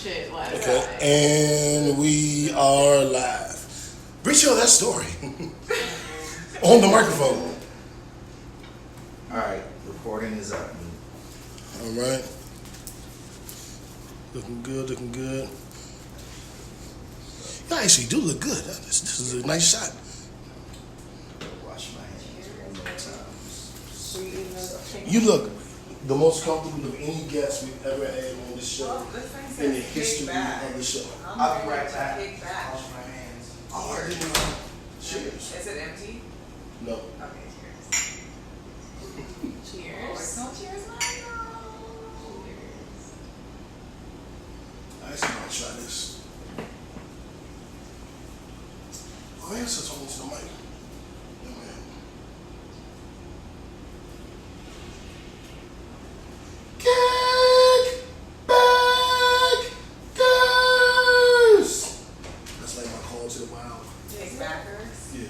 shit last night. Okay, and we are live. Retell that story on the microphone. All right, recording is up. All right. Looking good, looking good. You actually do look good. This is a nice shot. Wash my hands one more time. You look the most comfortable of any guest we've ever had on this show in the history of the show. I'll be right back. Wash my hands. Oh, I didn't know. Cheers. Is it empty? No. Okay, cheers. Cheers. No cheers, Mario. I actually want to try this. Oh, I answer talking to the mic. No, man. Kickbackers! That's like my call to the wild. Kickbackers. Yeah.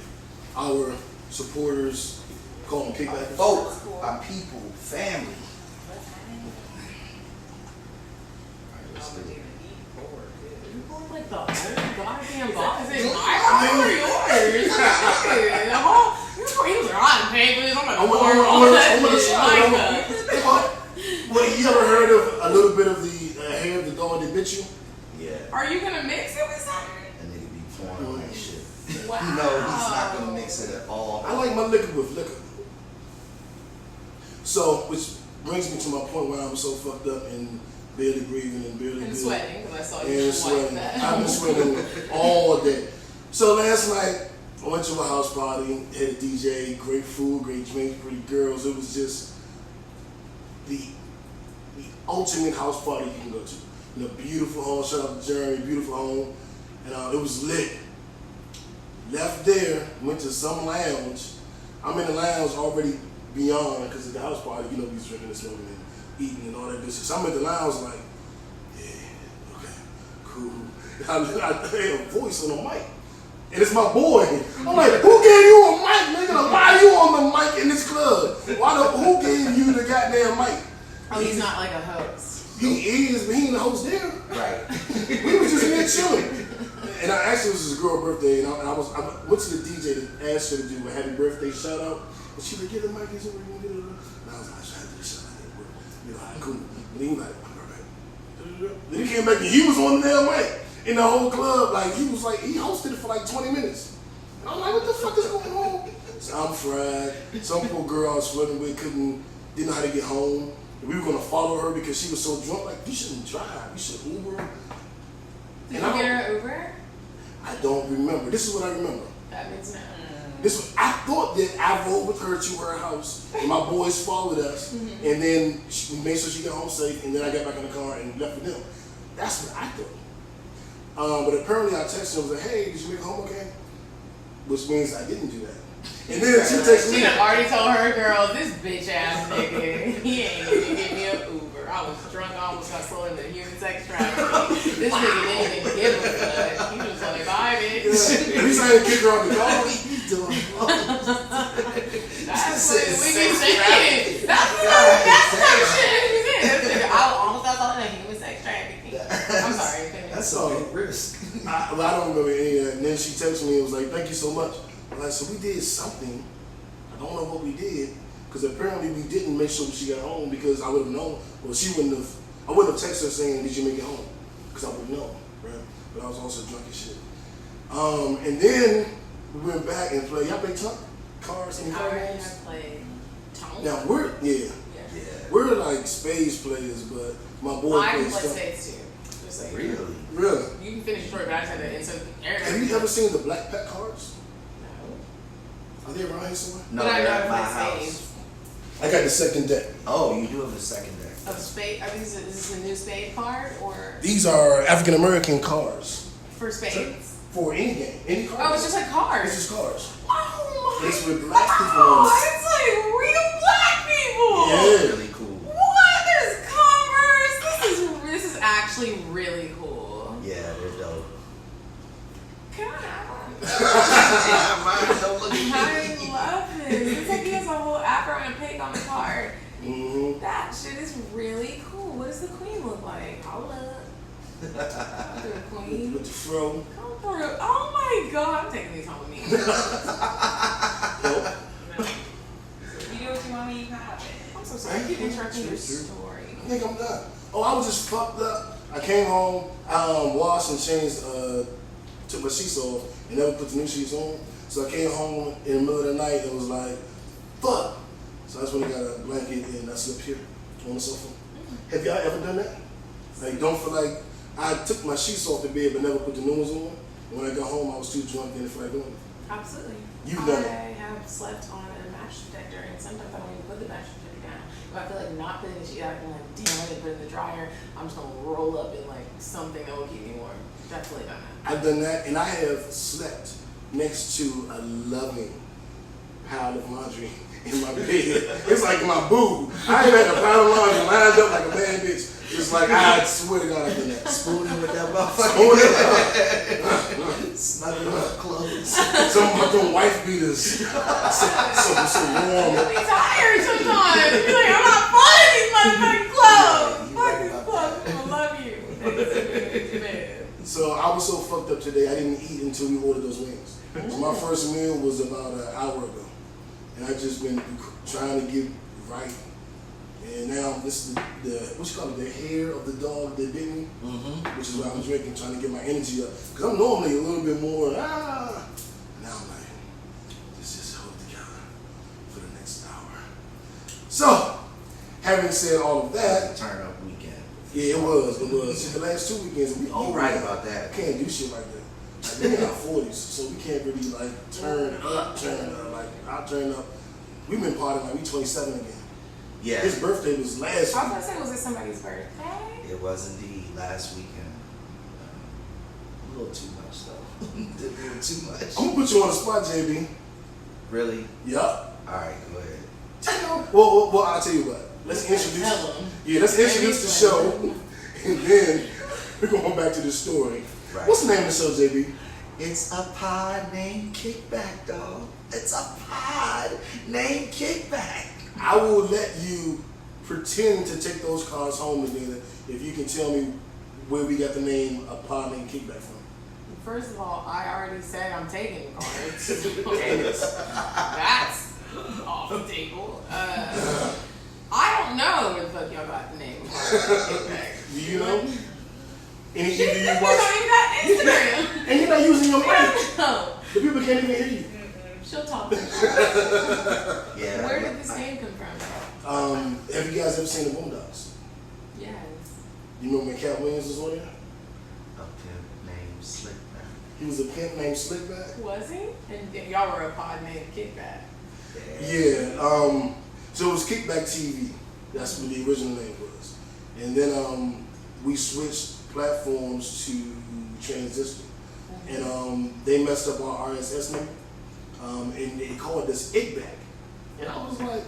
Our supporters call them kickbackers. Folk, our people, family. Like the whole goddamn box. Is it mine or yours? He was rotten papers. I'm like, I'm gonna try. Well, you ever heard of a little bit of the hair of the dog that bit you? Yeah. Are you gonna mix it with something? And nigga be pouring on that shit. Wow. No, he's not gonna mix it at all. I like my liquor with liquor. So, which brings me to my point where I'm so fucked up and barely breathing and barely And good. sweating, because I saw you And sweating sweating. that. I've been sweating all day. So last night, I went to a house party, had a DJ, great food, great drinks, pretty girls. It was just the ultimate house party you can go to. You know, beautiful home, shout out to Jeremy, beautiful home. And it was lit. Left there, went to some lounge. I'm in the lounge already beyond, because of the house party, you know, we was drinking and smoking and eating and all that business. I'm at the lounge like, yeah, okay, cool. I hear a voice on the mic. And it's my boy. I'm like, who gave you a mic, nigga? Why are you on the mic in this club? Who gave you the goddamn mic? Oh, he's not like a host. He is, but he ain't the host there. Right. We was just in there chilling. And I actually, it was his girl's birthday, and I went to the DJ to ask her to do a happy birthday shout out. And she would get the mic, and I was like, shout out to the shout out. You know, cool. And he was like, all right. Then he came back and he was on the damn mic in the whole club. Like, he hosted it for like 20 minutes. And I'm like, what the fuck is going on? So I'm fried. Some poor girl I was flirting with didn't know how to get home. And we were going to follow her because she was so drunk. Like, you shouldn't drive. You should Uber. Did you get her an Uber? I don't remember. This is what I remember. That means no. I thought that I rode with her to her house, and my boys followed us, and then we made sure she got home safe, and then I got back in the car and left with them. That's what I thought. But apparently I texted her and was like, hey, did you make it home okay? Which means I didn't do that. And then she texted me. She done already told her girl, this bitch ass nigga, he ain't even give me an Uber. I was drunk, I almost got sold into human sex trafficking. This nigga didn't even give a fuck. He was like, bye, bitch. He's trying to kick her off the car. That's what we be saying. That's the type of shit we be saying. I almost got sold into human sex trafficking. I'm sorry. That's all risk. I don't remember any of that. And then she texted me and was like, thank you so much. I'm like, so we did something. I don't know what we did. Because apparently we didn't make sure she got home because I would have known. Well, I wouldn't have texted her saying, did you make it home? Because I would have known, right? But I was also drunk as shit. And then we went back and played. Y'all play cards and card games? I played Tone. Now, we're like spades players, but my boy I can plays play stuff. spades too. Just like, Really? Really? you can finish your story, but I just had to insert. Have you ever seen the black pack cards? No. Are they around here somewhere? No, But I they're know at my how to play house. spades. I got the second deck. Oh, you do have the second deck. Of spade, is this a new spade card or These are African American cards for spades? for any game, any card. Oh, it's just like cards. It's just cards. Oh my It's with black people on God, it. it's like real black people. Yeah. Really cool. What? There's Converse. This is actually really cool. Yeah, they're dope. Can I have one? Mine don't look I love it. It's like he has a whole afro and a pig on the card. Mm-hmm. That shit is really cool. What does the queen look like? Hold up. Queen. with the fro. Come through. Oh my God, I'm taking these home with me. You do what you want when you have it. I'm so sorry. Keep interrupting your story. I think I'm done. Oh, I was just fucked up. I came home, washed and changed, took my sheets off and never put the new sheets on. So I came home in the middle of the night and was like, fuck. So that's when I got a blanket and I slept here on the sofa. Have y'all ever done that? Like, don't feel like I took my sheets off the bed but never put the new ones on. When I got home, I was too drunk, didn't feel like doing it. Absolutely. You've done it. I have slept on a mattress protector, and sometimes I don't even put the mattress protector down. If I feel like not putting the sheet out, I'm like, damn, I didn't put it in the dryer. I'm just gonna roll up in like something that will keep me warm. Definitely done that. I've done that, and I have slept next to a loving pile of laundry in my bed. It's like my boo. I ain't had a pile of laundry lined up like a bad bitch. It's like, I swear to God, I've done that. Spooning with that motherfucker. Snuggling up clothes. Some of them wife beaters. So warm. You'll be tired sometimes. You're like, I'm not fun these motherfucking clothes. Fuck these clothes. I love you. So I was so fucked up today, I didn't eat until we ordered those wings. So my first meal was about an hour ago. And I've just been trying to get right. And now this is the what you call it, the hair of the dog that bit me, which is what I'm drinking, trying to get my energy up. Because I'm normally a little bit more, Now I'm like, let's just hold it together for the next hour. So, having said all of that, Turn up weekend. yeah, it was. The last 2 weekends, we You're right about that. Can't do shit like that. Like, we're in our 40s, so we can't really like turn up. Like, I'll turn up. We've been partying like we 27 again. Yeah. His birthday was last I was week. gonna say, was it somebody's birthday? It was indeed last weekend. A little too much though. A little too much. I'm gonna put you on the spot, JB. Really? Yup. All right, go ahead. Well, I'll tell you what. Let's introduce. Tell 'em. Yeah, let's introduce the show, and then we're going back to the story. Right. What's the name of the show, JB? It's a pod named Kickback, dog. It's a pod named Kickback. I will let you pretend to take those cards home with me if you can tell me where we got the name A Pod Named Kickback from. First of all, I already said I'm taking cards. That's off the table. I don't know where the fuck y'all got the name of Kickback. Do you know? Any Shit, of you this bitch watch? don't even got Instagram. And you're not using your mic. No. The people can't even hear you. She'll talk to me. Yeah. Where did this name come from? Have you guys ever seen the Boondocks? Yes. You remember when Cat Williams was on there? A pimp named Slickback. He was a pimp named Slickback. Was he? And y'all were a pod named Kickback. Yeah. So it was Kickback TV. That's what the original name was. And then we switched platforms to Transistor. And they messed up our RSS number. And they called us Ickback. And I was like,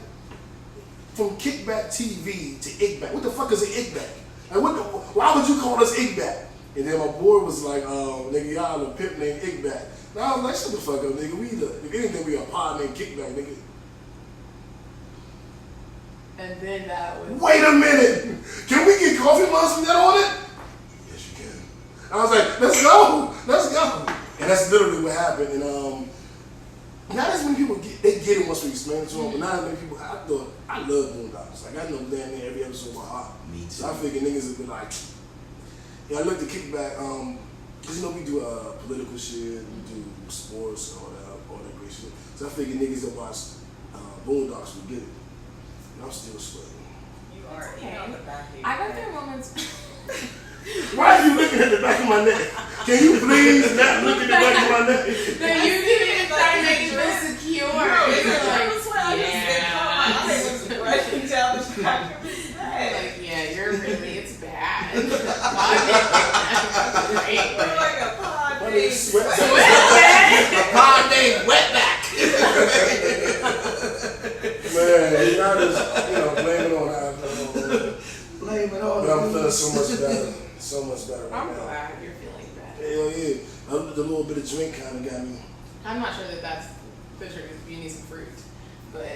from Kickback TV to Ickback. What the fuck is an Ickback? Like, why would you call us Ickback? And then my boy was like, nigga, y'all a pimp named Ickback. And I was like, shut the fuck up, nigga. If anything, we a pod named Kickback, nigga. And then that was. Wait a minute! Can we get coffee mugs from that on it? Yes, you can. I was like, let's go! And that's literally what happened. And not as many people get it once we explain it to them, but not as many people. I love Boondocks. Like, I know damn near every episode by heart. Me too. So I figured niggas would be like, yeah, I looked at Kickback, because we do political shit, we do sports, all that great shit. So I figured niggas that watch Boondocks would get it. And I'm still sweating. You are Okay. on the back of your I go head. through moments. Why are you looking at the back of my neck? Can you please not look at the back of my neck? That you didn't start making me secure. No, it's a nervous one. I just didn't come. I was rushing down the back of his head. Like, yeah, it's bad. We're like a pod My nigga named sweat. A pod named Wetback. Man, y'all just, blame it on alcohol. Blame it on But I'm feeling so much better. So much better right I'm now. glad you're feeling better. Hell yeah. The little bit of drink kind of got me. I'm not sure that that's the truth. You need some fruit. But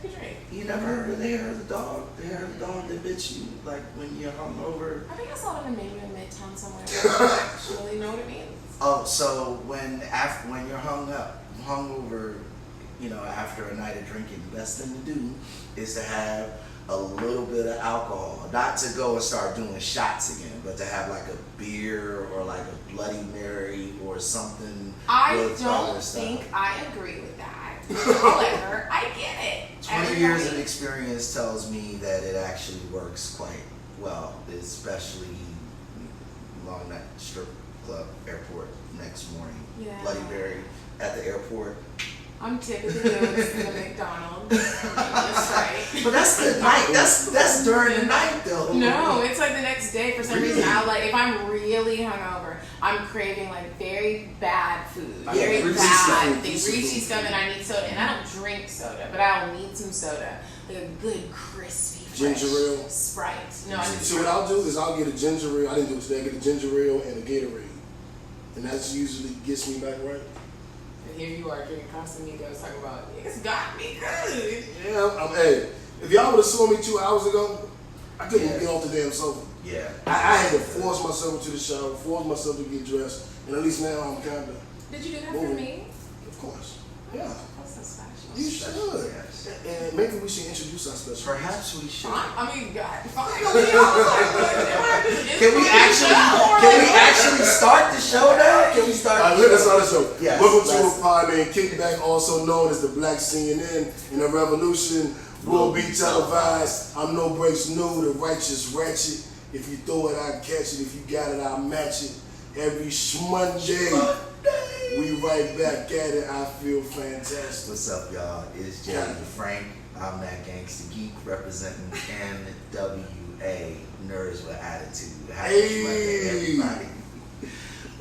Drink a drink. You never heard of the hair of the dog? The hair of the dog that bits you, like when you're hungover. I think I saw it in a menu in Midtown somewhere. I actually know what it means. Oh, so when you're hungover, you know, after a night of drinking, the best thing to do is to have a little bit of alcohol. Not to go and start doing shots again, but to have like a beer or like a Bloody Mary or something. I with don't other stuff. think I agree with that. However, I get it. 20 years of experience tells me that it actually works quite well, especially along that strip club airport next morning. Yeah. Bloody Mary at the airport. I'm typically goes to the McDonald's. That's right. But that's the night. That's during the night though. No, it's like the next day for some reason. I like if I'm really hungover, I'm craving like very bad food, very greasy bad, stuff, the greasy stuff, and I need soda. And I don't drink soda, but I'll need some soda, like a good crispy fresh Ginger ale? Sprite. No, I need So what I'll do is I'll get a ginger ale. I didn't do it today. I get a ginger ale and a Gatorade, and that's usually gets me back right. And here you are drinking Casamigos talking about it's got me good. Yeah, hey, if y'all would have saw me 2 hours ago, I couldn't get off the damn sofa. Yeah. I had to force myself into the shower, force myself to get dressed, and at least now I'm kind of. Did you do that for me? Of course. Yeah. That's so special. You should. Yes. And maybe we should introduce our special. Perhaps we should. I mean, God, fine. I was like, Can we actually start the show now? Can we start? Let's start the show. Yes, Welcome to let's- a pod named Kickback, also known as the Black CNN, and the revolution will be televised. I'm no breaks new, the righteous ratchet. If you throw it, I catch it. If you got it, I match it. Every Monday, we right back at it. I feel fantastic. What's up, y'all? It's Jerry the Frank. I'm that gangster geek representing NWA, Nerds with Attitude. Happy Monday, everybody.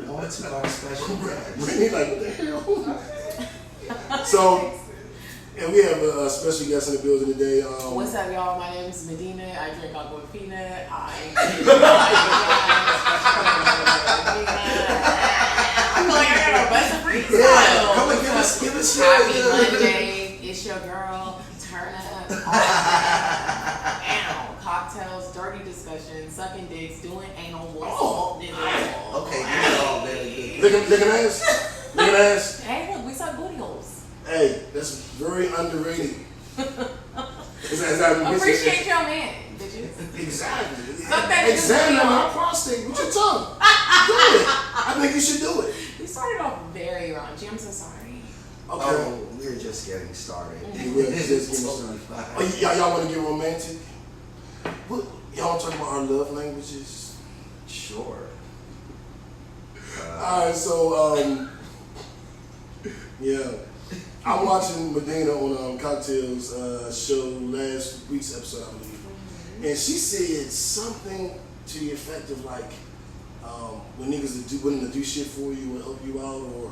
On to our special guest. Brittany, like, what the hell? So, and we have a special guest in the building today. What's up, y'all? My name is Medina. I drink Aquafina. I feel like I got a best of freestyle. Yeah, come and give us Happy your Monday. It's your girl. Turn up. Ow. Cocktails, dirty discussions, sucking dicks, doing anal, Oh. Okay, good, all very good. Licking ass? Licking ass? Hey, look, we suck booty holes. Hey, that's very underrated. Is that Appreciate your man, bitches. Exactly. Suck that Examine shit, my y'all. prostate with your tongue. Do it. I think you should do it. We started off very raunchy. I'm so sorry. Okay. Oh, we're just getting started. Yeah, we're just getting started. Oh, y'all want to get romantic? What, y'all want to talk about our love languages? Sure. Alright, so, yeah. I'm watching Medina on Cocktales show last week's episode, I believe. And she said something to the effect of like, when niggas are willing to do shit for you or help you out, or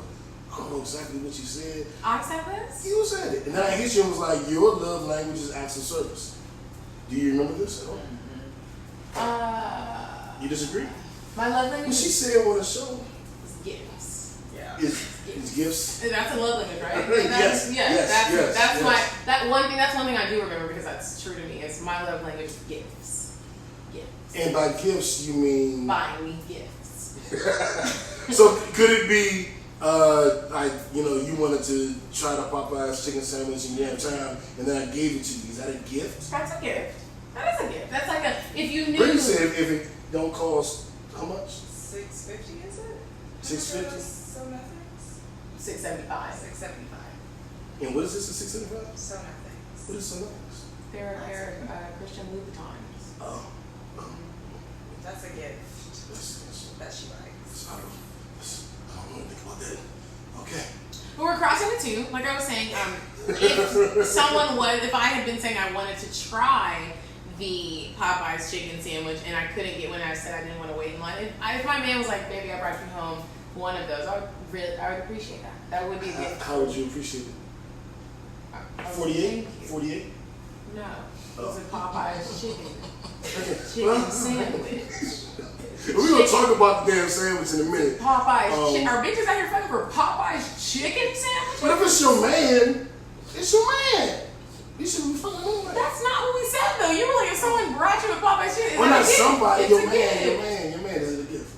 I don't know exactly what you said. I said this? You said it. And then I hit you and was like, your love language is acts of service. Do you remember this at all? You disagree? My love language What she is said on the show gifts. Yeah. is gifts. That's a love language, right? Yes, yes, That's yes. That's one thing I do remember because that's true to me. Is my love language is gifts. Gifts. And by gifts, you mean... Buying me gifts. So could it be, like, you know, you wanted to try the Popeyes chicken sandwich and you had time, and then I gave it to you. Is that a gift? That's a gift. That is a gift. That's like a, if you knew. Brittany said if it don't cost, how much? $6.50 is it? $6.50? So nothings. $6.75. $6.75. And what is this, a $6.75? So nothings. What is so nice? They're Christian Louboutins. Oh. That's a gift that she likes. I don't want to think about that. Okay. But we're crossing the two. Like I was saying, if I had been saying I wanted to try the Popeyes chicken sandwich and I couldn't get when I said I didn't want to wait in line, if my man was like, baby, I brought you home one of those, I would appreciate that. That would be a gift. How would you appreciate it? I would 48? thank you. 48? No. It's a Popeyes chicken Well, sandwich. we're going to talk about the damn sandwich in a minute. Popeyes Are bitches out here fucking for Popeyes chicken sandwich? But if it's your man, it's your man. You should be fucking anyway. That's not what we said though. You were like, if someone brought you a Popeyes chicken, Well, not it's a gift. somebody. It's Your a gift. man is a gift.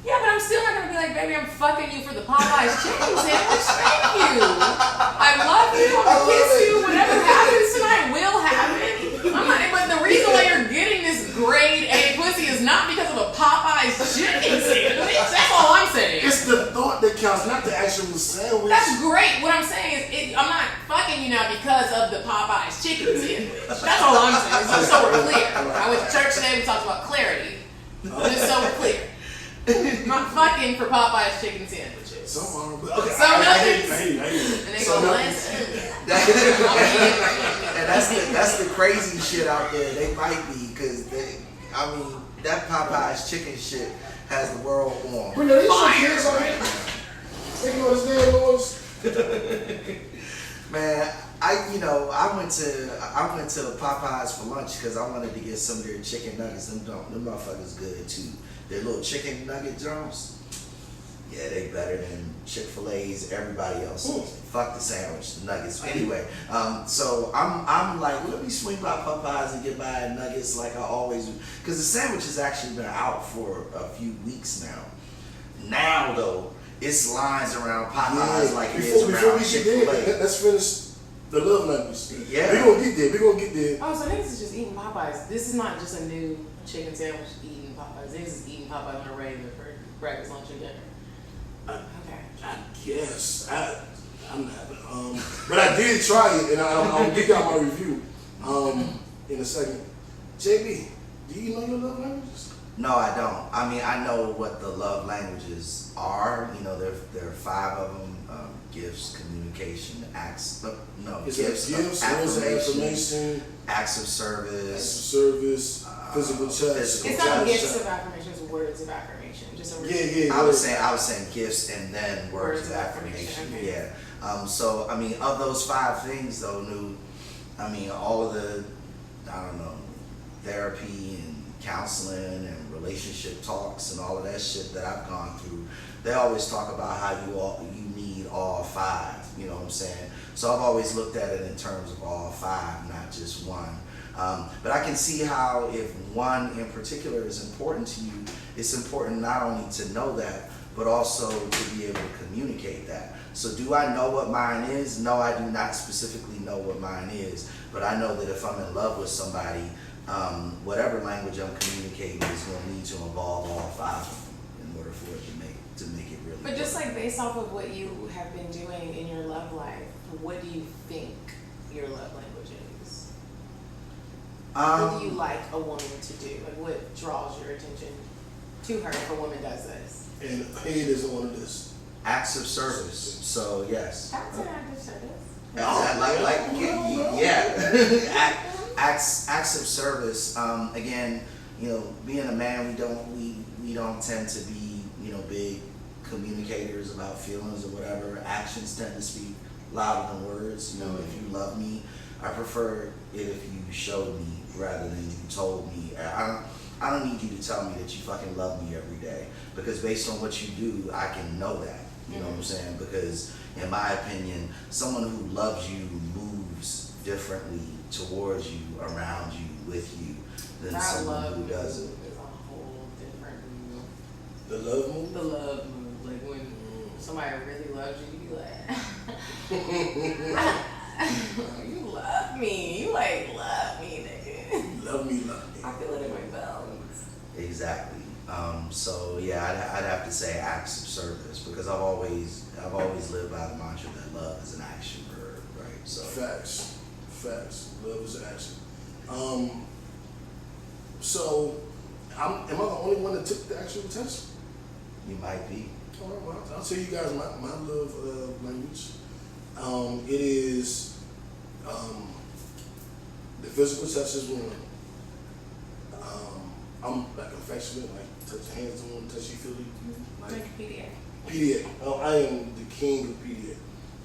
Yeah, but I'm still not gonna be like, baby, I'm fucking you for the Popeyes chicken sandwich. Thank you. I love you. I'm gonna kiss you. Whatever happens tonight will happen. I'm not, but the reason why you're getting this grade A pussy is not because of a Popeyes chicken sandwich. That's all I'm saying. It's the thought that counts, not the actual sandwich. That's great. What I'm saying is, I'm not fucking you now because of the Popeyes chicken sandwich. That's all I'm saying. So we're clear. I went to church today. We talked about clarity. Just so we're clear. I'm not fucking for Popeyes chicken sandwiches. Some are, but okay. So nothing. I hate it. And they So go, nothing. And that's the crazy shit out there. They might be, because that Popeyes chicken shit has the world on. Bring these kids on here. Taking on his damn noise. Man, I went to Popeyes for lunch because I wanted to get some of their chicken nuggets. Them motherfuckers good too. Their little chicken nugget drums. Yeah, they better than Chick-fil-A's, everybody else. Fuck the sandwich, the nuggets. Anyway, so I'm like, let me swing by Popeyes and get my nuggets like I always do. Because the sandwich has actually been out for a few weeks now. Now though, it's lines around Popeyes like it is around Chick-fil-A. Let's finish the love language. Yeah. We're gonna get there. Oh, so niggas is just eating Popeyes. This is not just a new chicken sandwich eating Popeyes. Niggas is eating Popeyes on a regular for breakfast, lunch, and dinner. Okay. I guess I'm not, but I did try it, and I'll give y'all my review in a second. JB, do you know your love languages? No, I don't. I mean, I know what the love languages are. You know, there are 5 of them: gifts, communication, acts. Gifts, affirmation, acts of service, physical touch. It's not gifts of affirmation, it's words of affirmation. Just a Yeah. I was saying gifts and then words of affirmation. Okay. Yeah. So I mean, of those 5 things though, all of the, therapy and counseling and relationship talks and all of that shit that I've gone through, they always talk about how you need all 5. You know what I'm saying? So I've always looked at it in terms of all 5, not just one. But I can see how if one in particular is important to you, it's important not only to know that, but also to be able to communicate that. So do I know what mine is? No, I do not specifically know what mine is, but I know that if I'm in love with somebody, whatever language I'm communicating is going to need to involve all 5 of them in order for it to make it really But just like based off of what you have been doing in your love life, what do you think your love language is? What do you like a woman to do? Like what draws your attention to her if a woman does this? And he doesn't want to do this. acts of service. So yes. That's an act of service. Acts of service. Again, being a man, we don't tend to be big communicators about feelings or whatever. Actions tend to speak louder than words. If you love me, I prefer it if you showed me rather than you told me. I don't need you to tell me that you fucking love me every day, because based on what you do, I can know that. You know what I'm saying? Because in my opinion, someone who loves you moves differently towards you, around you, with you, than someone who doesn't. Is a whole different move. The love move? The love move. Like when somebody really loves you, you be like, you love me. You love me, nigga. Love me. I feel it in my bones. Exactly. So yeah, I'd have to say acts of service, because I've always lived by the mantra that love is an action verb, right? So Facts. Love is an action. So, am I the only one that took the actual test? you might be. All right, well, I'll tell you guys my love language. It is the physical touch is one. I'm like affectionate, like touch hands on, touchy feely. Like PDA. PDA. I am the king of PDA.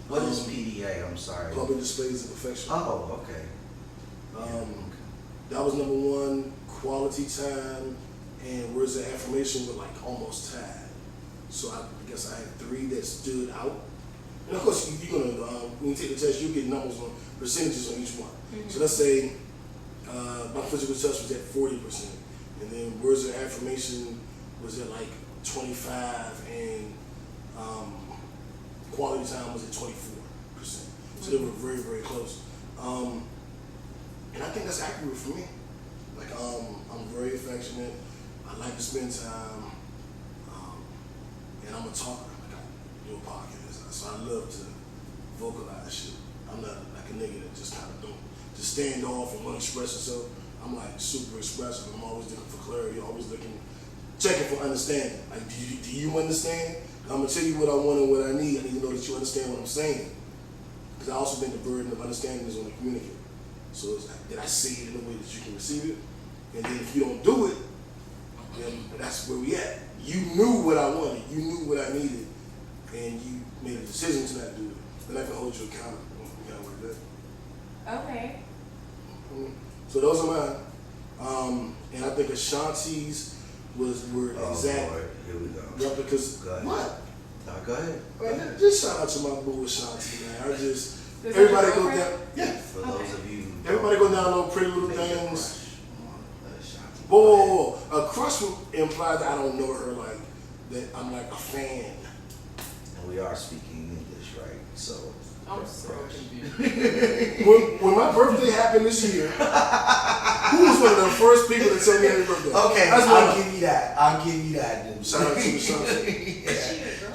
What is PDA? I'm sorry. Public displays of affection. Oh, okay. That was number 1. Quality time and words of affirmation were like almost tied. So I guess I had 3 that stood out. And of course, you're gonna when you take the test, you get numbers on percentages on each one. So let's say my physical touch was at 40%, and then words of affirmation was at like 25, and quality time was at 24%. So they were very, very close. And I think that's accurate for me. Like I'm very affectionate. I like to spend time, and I'm a talker. Like I do a podcast, so I love to vocalize shit. I'm not like a nigga that just kind of don't just stand off and want to express yourself. I'm like super expressive. I'm always looking for clarity, always checking for understanding. Like, do you understand? I'm gonna tell you what I want and what I need. I need to know that you understand what I'm saying. Because I also think the burden of understanding is on the communicator. So it's like, did I say it in a way that you can receive it? And then if you don't do it, then that's where we at. You knew what I wanted, you knew what I needed, and you made a decision to not do it. Then I can hold you accountable. You gotta work that. Okay. So those are mine. And I think Ashanti's were exact Lord. Here we go. replicas. Go ahead. What? Go ahead. Man, just shout out to my boo Ashanti, man. Is Everybody that your go girlfriend? down. Yeah. For those of you who Everybody don't go download Pretty Little make your Things. crush on Ashanti. Whoa, a crush implies that I don't know her, like that I'm like a fan. And we are speaking English, right? So I'm so confused. When my birthday happened this year, who was one of the first people to tell me happy birthday? okay, That's I'll one. give you that. I'll give you that. Dude. Shout out to Ashanti.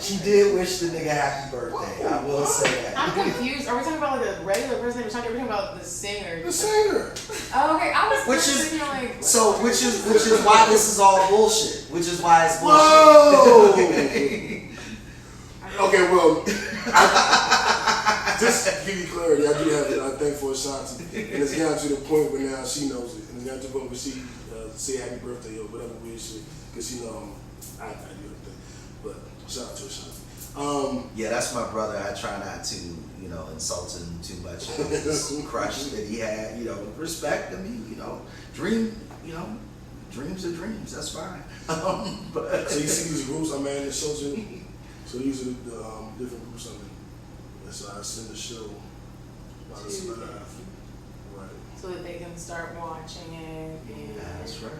She did wish the nigga happy birthday. I will say that. I'm confused. Are we talking about like a regular person named Ashanti? Are we talking about the singer? The singer. Oh, okay. I was Which sitting is here like, so. Which is why this is all bullshit. Which is why it's bullshit. Whoa. Okay, well, just to give you clarity, I do have it. I thank for Ashanti, and it's gotten to the point where now she knows it, and it's gotten to the point where she say happy birthday or whatever weird shit, because she know I do everything. But shout out to Ashanti. Yeah, that's my brother. I try not to, insult him too much. His crush that he had, respect. I mean, dreams are dreams. That's fine. But So you see these groups I'm in the show too. So these are the different groups I'm in. And so I send the show while it's live. Right. so that they can start watching it. And that's right.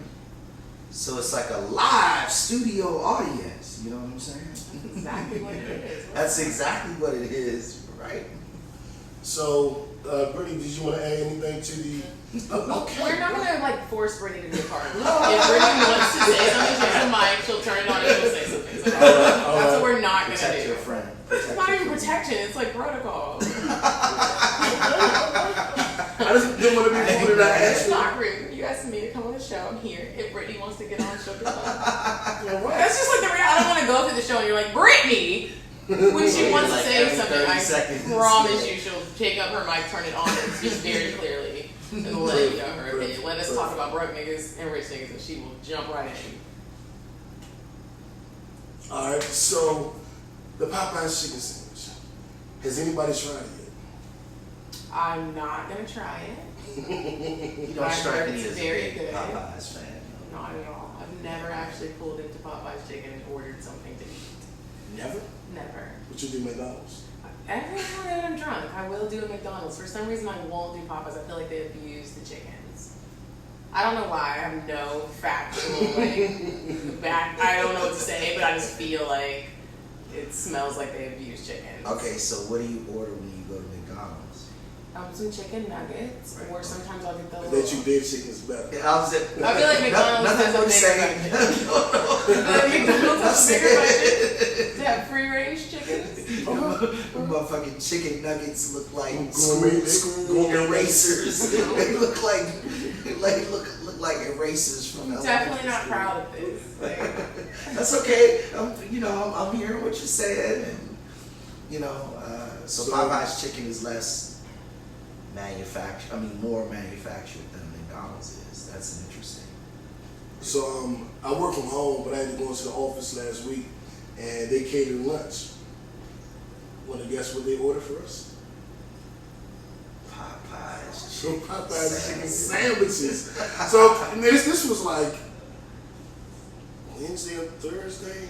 So it's like a live studio audience. You know what I'm saying? That's exactly what it is. That's exactly what it is, right? So, Brittany, did you want to add anything to the? Okay. We're not gonna force Brittany to be a part of it. If Brittany wants to say something, she has a mic, she'll turn it on and she'll say something. So that's what we're not gonna Protect do. your friend. It's not even protection, it's like protocol. I just didn't want to be rude and I It's asked you. not rude. You asked me to come on the show. I'm here. If Brittany wants to get on, she'll get on. All right. That's just like the real. I don't want to go through the show and you're like, Brittany! When she wants to Like say every something, 30 I seconds. promise you she'll take up her mic, turn it on, and speak very clearly, and let you know her opinion. Let us talk about broke niggas and rich niggas, and she will jump right in. All right. So, the Popeyes chicken sandwich. Has anybody tried it I'm not gonna try it. You don't I strike heard me it's as a very big good. Popeyes fan. Not at all. I've never actually pulled into Popeyes chicken and ordered something to eat. Never? Never. But you do McDonald's. Every time that I'm drunk, I will do a McDonald's. For some reason, I won't do Popeyes. I feel like they abuse the chickens. I don't know why. I have no factual I don't know what to say, but I just feel like it smells like they abuse chickens. Okay, so what do you order when you go to McDonald's? Some chicken nuggets, or sometimes I'll get the I little. bet you did chicken's better. I feel like McDonald's nothing has a I'm bigger saying. McDonald's has a bigger budget to have free range chickens. Motherfucking chicken nuggets look like Gourmet school erasers. They look like erasers from elementary Definitely not school. proud of this. Like, That's okay. I'm hearing what you're saying, and so Popeye's chicken is more manufactured than McDonald's is. That's interesting. So I work from home, but I had to go into the office last week, and they catered lunch. Want to guess what they ordered for us? Popeyes chicken sandwiches. So this was like Wednesday or Thursday.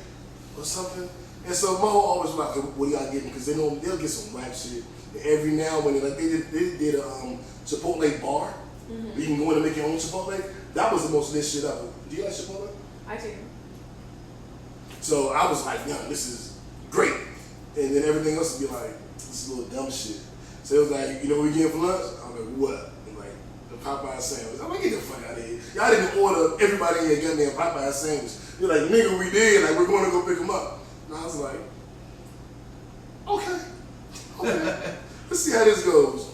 or something. And so Mo always was like, what y'all getting? Because they'll get some whack shit. And every now and then, like they did a Chipotle bar. Mm-hmm. You can go in and make your own Chipotle. That was the most lit shit ever. Do you like Chipotle? I do. So I was like, yo, this is great. And then everything else would be like, this is a little dumb shit. So it was like, you know what we getting for lunch? I'm like, what? And like, the Popeyes sandwich. I'm like, get the fuck out of here. Y'all didn't order everybody in your goddamn Popeyes sandwich. You're like, nigga, we did. Like, we're going to go pick them up. And I was like, okay. Let's see how this goes.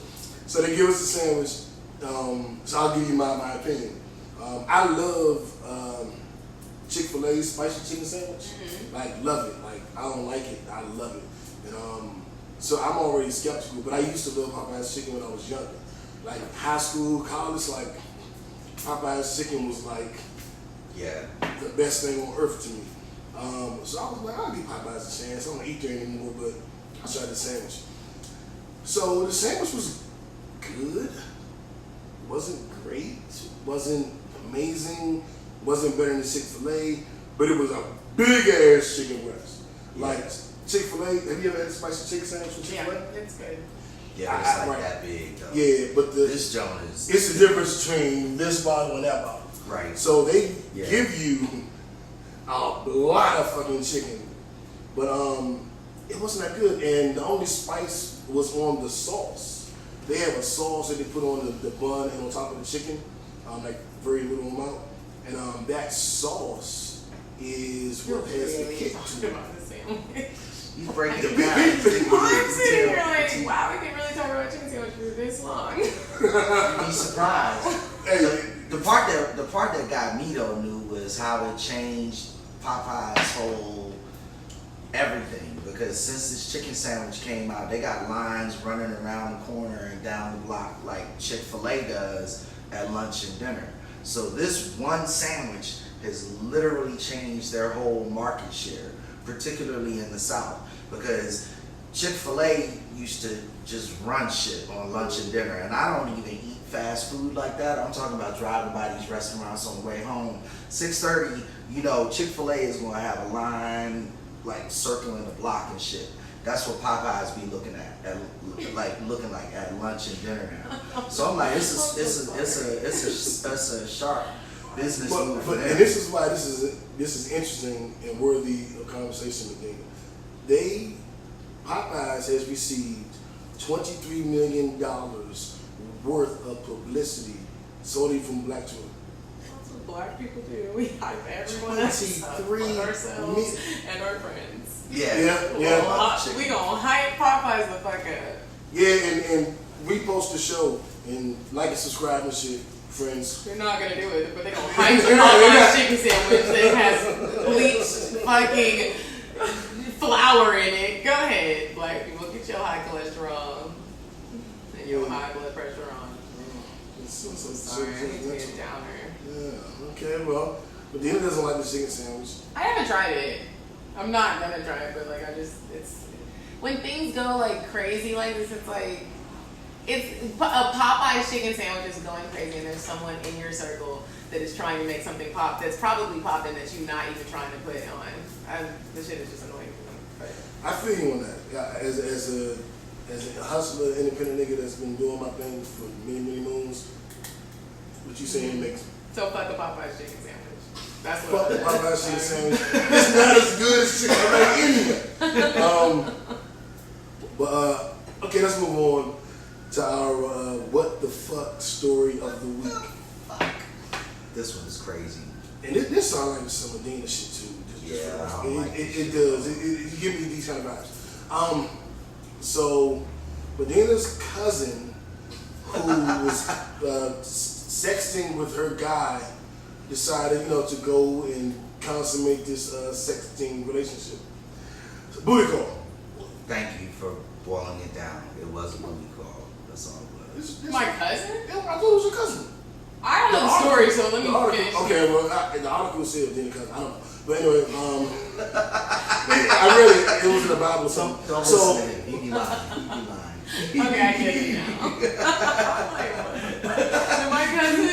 So they give us the sandwich. So I'll give you my opinion. I love Chick-fil-A spicy chicken sandwich. Mm-hmm. Like, love it. Like, I don't like it. I love it. And so I'm already skeptical, but I used to love Popeye's chicken when I was younger. Like high school, college, like Popeye's chicken was like the best thing on earth to me. So I was like, I'll give Popeye's a chance. I don't eat there anymore, but I tried the sandwich. So the sandwich was good. Wasn't great. Wasn't amazing. Wasn't better than Chick-fil-A, but it was a big ass chicken breast. Like Chick-fil-A, have you ever had a spicy chicken sandwich from Chick-fil-A? Yeah, it's good. Yeah, it's like that big though. Yeah, but this joint is. It's the difference between this bottle and that bottle. Right. So they give you a lot of fucking chicken, but it wasn't that good. And the only spice was on the sauce. They have a sauce that they put on the bun and on top of the chicken, like very little amount. And that sauce is what has the kick to it. He's breaking it Be- down. I'm sitting here like, wow, we can really talk about chicken sandwich for this long. You'd be surprised. Hey, The part that got me though new was how it changed Popeye's whole everything. Because since this chicken sandwich came out, they got lines running around the corner and down the block like Chick-fil-A does at lunch and dinner. So this one sandwich has literally changed their whole market share, particularly in the South, because Chick-fil-A used to just run shit on lunch and dinner, and I don't even eat fast food like that. I'm talking about driving by these restaurants on the way home. 6:30, you know, Chick-fil-A is going to have a line like circling the block and shit. That's what Popeyes be looking at looking like at lunch and dinner now. So I'm like, it's a sharp business move for them. And this is why this is interesting and worthy of conversation again. Popeyes has received $23 million worth of publicity solely from Black Twitter. That's what Black people do. We hype everyone else up, ourselves and our friends. Yeah. We gonna hype Popeyes the fuck up. Yeah, and repost the show and like and subscribe and shit, friends. They're not gonna do it, but they gonna hype the Popeyes chicken sandwich that has bleached fucking flour in it. Go ahead, Black people, get your high cholesterol and your high blood pressure on. Sorry, I need to be a downer. Yeah, okay, well, but Dina doesn't like the chicken sandwich. I haven't tried it. I'm not gonna try it, but like it's when things go like crazy like this, it's like a Popeyes chicken sandwich is going crazy, and there's someone in your circle that is trying to make something pop that's probably popping that you're not even trying to put it on. This shit is just annoying for them. I feel you on that. Yeah, as a hustler, independent nigga that's been doing my thing for many moons, what you saying makes. So fuck a Popeyes chicken sandwich. That's Fuck what the Popeyes chicken sandwich. It's not as good as Chick-fil-A anyway. But okay, let's move on to our what the fuck story of the week. Fuck. This one is crazy. And this sounds like some Medina shit too. It does. It gives me these kind of vibes. So Medina's cousin, who was sexting with her guy, decided, to go and consummate this sexting relationship. So, booty call. Thank you for boiling it down. It was a booty call. That's all it was. My cousin? Yeah, I thought it was your cousin. I don't know the story, so let me finish. Okay, well, the article said Medina cousin. I don't know. But anyway, I really, it was in the Bible or something. Don't listen to him. He be lying. Okay, I get it now. I'm like, what? My cousin?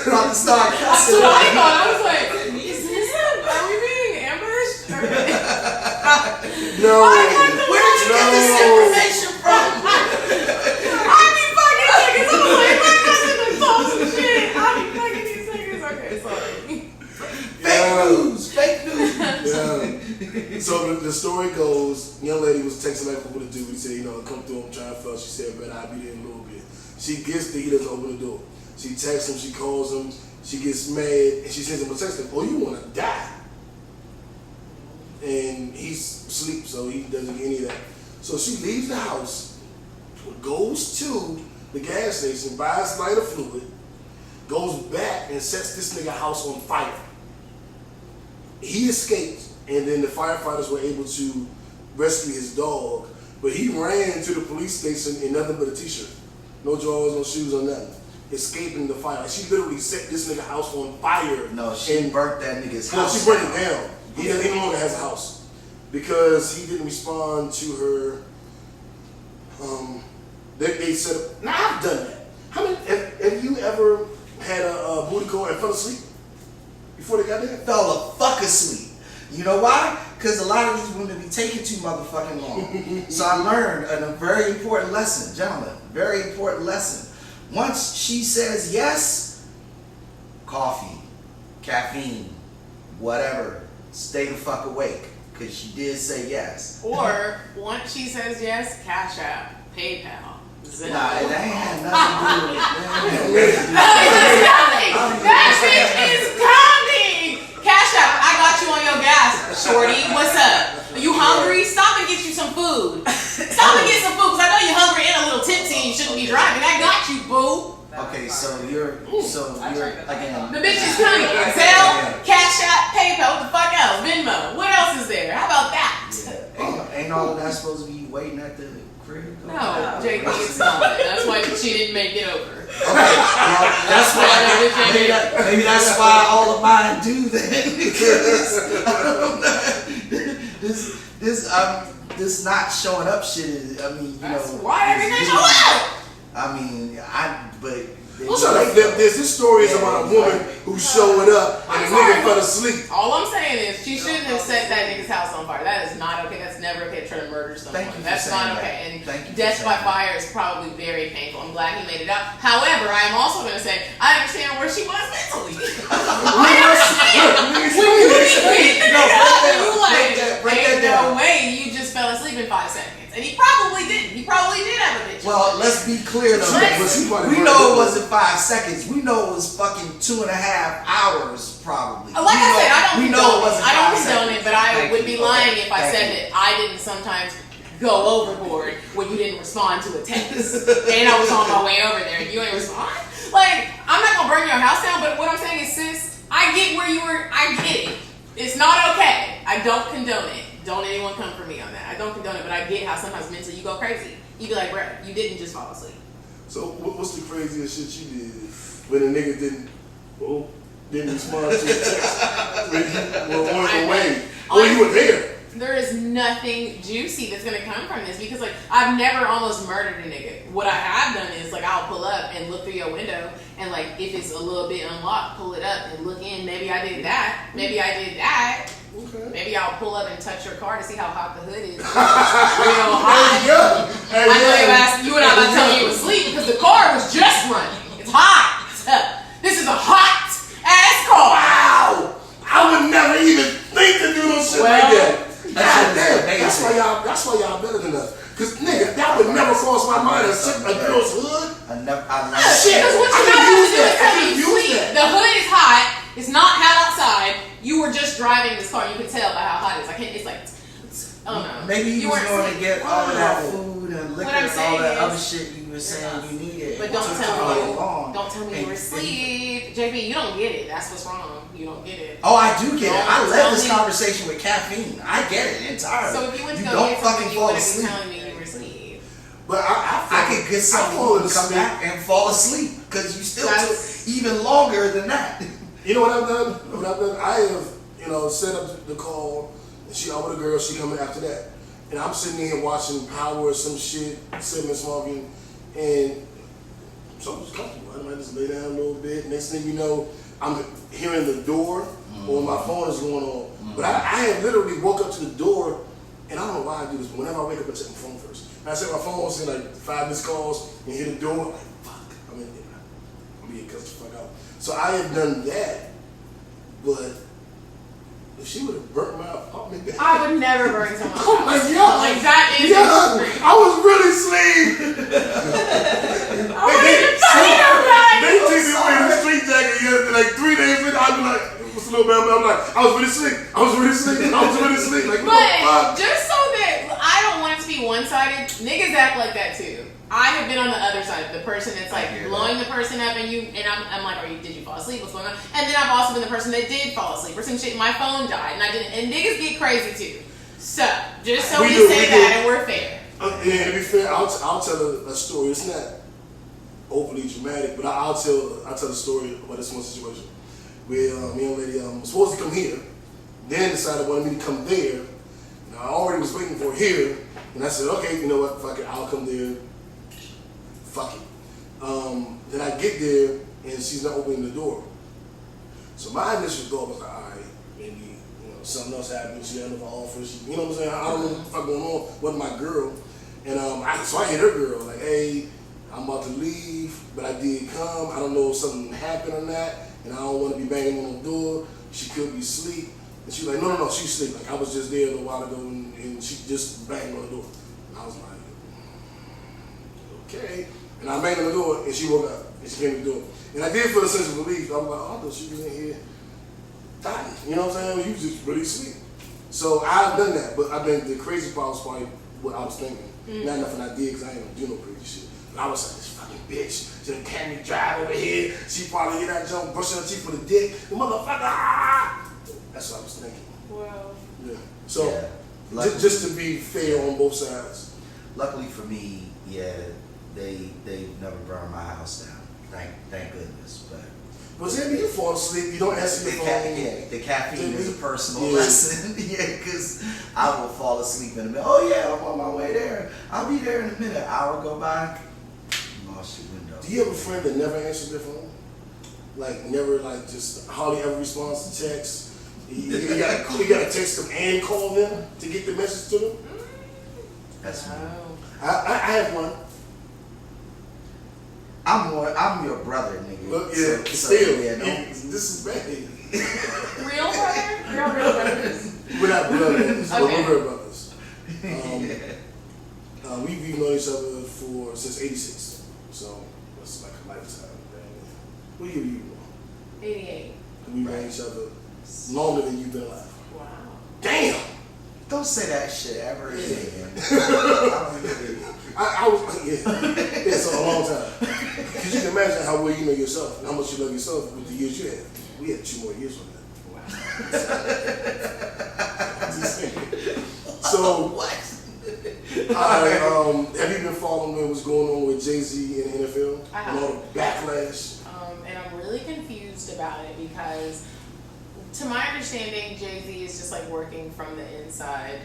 About to start cussing. So I thought, I was like, are we being ambushed? No. Where did you get this information from? I be fucking niggas. I'm like, my cousin done told some shit. I be fucking these niggas. Okay, sorry. Fake news. Yeah. So the story goes, young lady was texting back with a dude. He said, come through, I'm trying to fuck. She said, but I'll be there in a little bit. She gets there, he doesn't open the door. She texts him, she calls him, she gets mad, and she sends him a text like, oh, you want to die. And he's asleep, so he doesn't get any of that. So she leaves the house, goes to the gas station, buys lighter fluid, goes back and sets this nigga house on fire. He escaped, and then the firefighters were able to rescue his dog, but he ran to the police station in nothing but a t-shirt. No drawers, no shoes, or nothing. Escaping the fire. She literally set this nigga house on fire. No, she burnt that nigga's house. No, she burnt it down. He no longer has a house because he didn't respond to her. They said, now I've done that. How many? Have you ever had a booty call and fell asleep before they got there? Fell the fuck asleep. You know why? Because a lot of these women be taking too motherfucking long. So I learned a very important lesson, gentlemen. Very important lesson. Once she says yes, coffee, caffeine, whatever, stay the fuck awake. Because she did say yes. Or, once she says yes, Cash App, PayPal, Zelle. Nah, that ain't had nothing to do with It's coming! That bitch is coming! Cash App, I got you on your gas, shorty. What's up? Are you hungry? Stop and get you some food. Stop and get some food, because I know you're hungry and a little tipsy and you shouldn't be driving. I got you, boo. Okay, so you're again. The bitch is coming. Zelle, Cash App, PayPal, what the fuck else? Venmo. What else is there? How about that? Yeah. Ain't all of that supposed to be waiting at the crib? No, JP, it's not. That's why she didn't make it over. Okay, well, that's why. Maybe that's why all of mine do that. Because this not showing up shit is. I mean, That's why everything show up. I mean, There's this story is about a woman who showed up and the nigga fell asleep. All I'm saying is she shouldn't have set that nigga's house on fire. That is not okay. That's never okay to try to murder someone. Thank you for That's saying not that. okay. Thank you And for death saying by that. fire is probably very painful. I'm glad he made it out. However, I am also going to say I understand where she was mentally. I understand. When you beat the nigga up and you like, ain't no way you just fell asleep in 5 seconds. And he probably didn't. He probably did have a bitch. Well, let's be clear though. We know it wasn't 5 seconds. We know it was fucking 2.5 hours, probably. Like I said, I don't condone it, but I Thank would you. be lying Okay. if I said that I didn't sometimes go overboard when you didn't respond to a text. And I was on my way over there and you ain't respond. Like, I'm not gonna burn your house down, but what I'm saying is, sis, I get where you were. I get it. It's not okay. I don't condone it. Don't anyone come for me on that. I don't condone it, but I get how sometimes mentally you go crazy. You be like, bro, you didn't just fall asleep. So what's the craziest shit you did when a nigga didn't respond to a text when you were on the way or you were there? There is nothing juicy that's gonna come from this because, like, I've never almost murdered a nigga. What I have done is, like, I'll pull up and look through your window and, like, if it's a little bit unlocked, pull it up and look in. Maybe I did that. Maybe I did that. Okay. Maybe I'll pull up and touch your car to see how hot the hood is. Real hot. Hey, I know you asked. You and I about to tell you you were asleep because the car was just running. It's hot. This is a hot ass car. Wow! I would never even think to do no shit like that. God damn, that's why y'all better than us. Cause nigga, that would never cross my mind to sit a girl's hood. Shit, because what you not have to do is tell me you sleep. The hood is hot. It's not hot outside. You were just driving this car. You can tell by how hot it is. I can't. It's like, I don't know. Maybe you was going to get all of that food and liquor and all that other shit you were saying you needed. But don't tell me you were asleep. JB, you don't get it. That's what's wrong. You don't get it. Oh, I do get it. I led this conversation with caffeine. I get it entirely. So if you went to you go don't get fucking something, you fall wouldn't be asleep. telling me you were asleep. But I could get something and come back and fall asleep because you still took even longer than that. You know what I've done? I have, set up the call, and she out with a girl, she coming after that. And I'm sitting here watching Power or some shit, sipping and smoking, and so I'm just comfortable. I might just lay down a little bit. Next thing you know, I'm hearing the door, or my phone is going on. But I had literally woke up to the door And I don't know why I do this, but whenever I wake up, I check my phone first. And I check my phone, see like 5 missed calls, and hit the door. I'm like, fuck, I'm in there. I'm being cussed the fuck out. So I have done that, but if she would have burnt my apartment down, I would never burn someone's house. I'm like, yo, Like, that is extreme. I was really asleep. I wouldn't even fucking know that. They take me away in the street jacket. Yeah, like 3 days later, I'd be like, what's a little bit? I'm like, I was really asleep. I was really asleep. Like, what the fuck? But just so that I don't want it to be one-sided, niggas act like that too. I have been on the other side, the person that's like blowing the person up, and I'm like, did you fall asleep? What's going on? And then I've also been the person that did fall asleep or some shit. My phone died, and I didn't. And niggas get crazy too. So just so we say that, and we're fair. Yeah, to be fair, I'll tell a story. It's not overly dramatic, but I'll tell a story about this one situation where a young lady was supposed to come here, then decided wanted me to come there. And I already was waiting for her here, and I said, okay, you know what? Fuck it, I'll come there. Fuck it. Then I get there and she's not opening the door. So my initial thought was like, all right, maybe something else happened. She had another offer. You know what I'm saying? I don't know what the fuck going on. Wasn't my girl. And so I hit her girl like, hey, I'm about to leave, but I did come. I don't know if something happened or not, and I don't want to be banging on the door. She could be asleep. And she was like, no, she's asleep. Like I was just there a little while ago, and she just banged on the door. And I was like, okay. And I banged on the door, and she woke up, and she came to the door. And I did feel a sense of relief. I was like, oh, I thought she was in here dying. You know what I'm saying? You was just really asleep. So I've done that, but I think the crazy part was probably what I was thinking. Not nothing I did, because I ain't gonna do no crazy shit. But I was like, this fucking bitch, she done had me drive over here. She probably get that jump, brushing her teeth with a dick. The motherfucker, ah! That's what I was thinking. Well. Yeah. So, just to be fair on both sides. Luckily for me, they never burned my house down. Thank goodness. But Zambi, you fall asleep, you don't answer your phone. The caffeine is a personal lesson. Because I will fall asleep in the middle. Oh yeah, I'm on my way there. I'll be there in a minute. Hour go by. Lost your window. Do you have a friend that never answers their phone? Like never, like just hardly ever responds to texts. You gotta text them and call them to get the message to them. That's me. I have one. I'm your brother, nigga. Look, this is bad. Real brother? Real brothers. We're not brothers, but Okay. we're brothers. We've known each other since '86, so that's like a lifetime. What year were you born? 88. We've known each other longer than you've been alive. Wow. Damn! Don't say that shit ever again. I was, so a long time. Because you can imagine how well you know yourself and how much you love yourself with the years you have. We had 2 more years on that. Wow. So, what? have you been following what's going on with Jay-Z in the NFL? I have. And all the backlash? And I'm really confused about it because, to my understanding, Jay-Z is just like working from the inside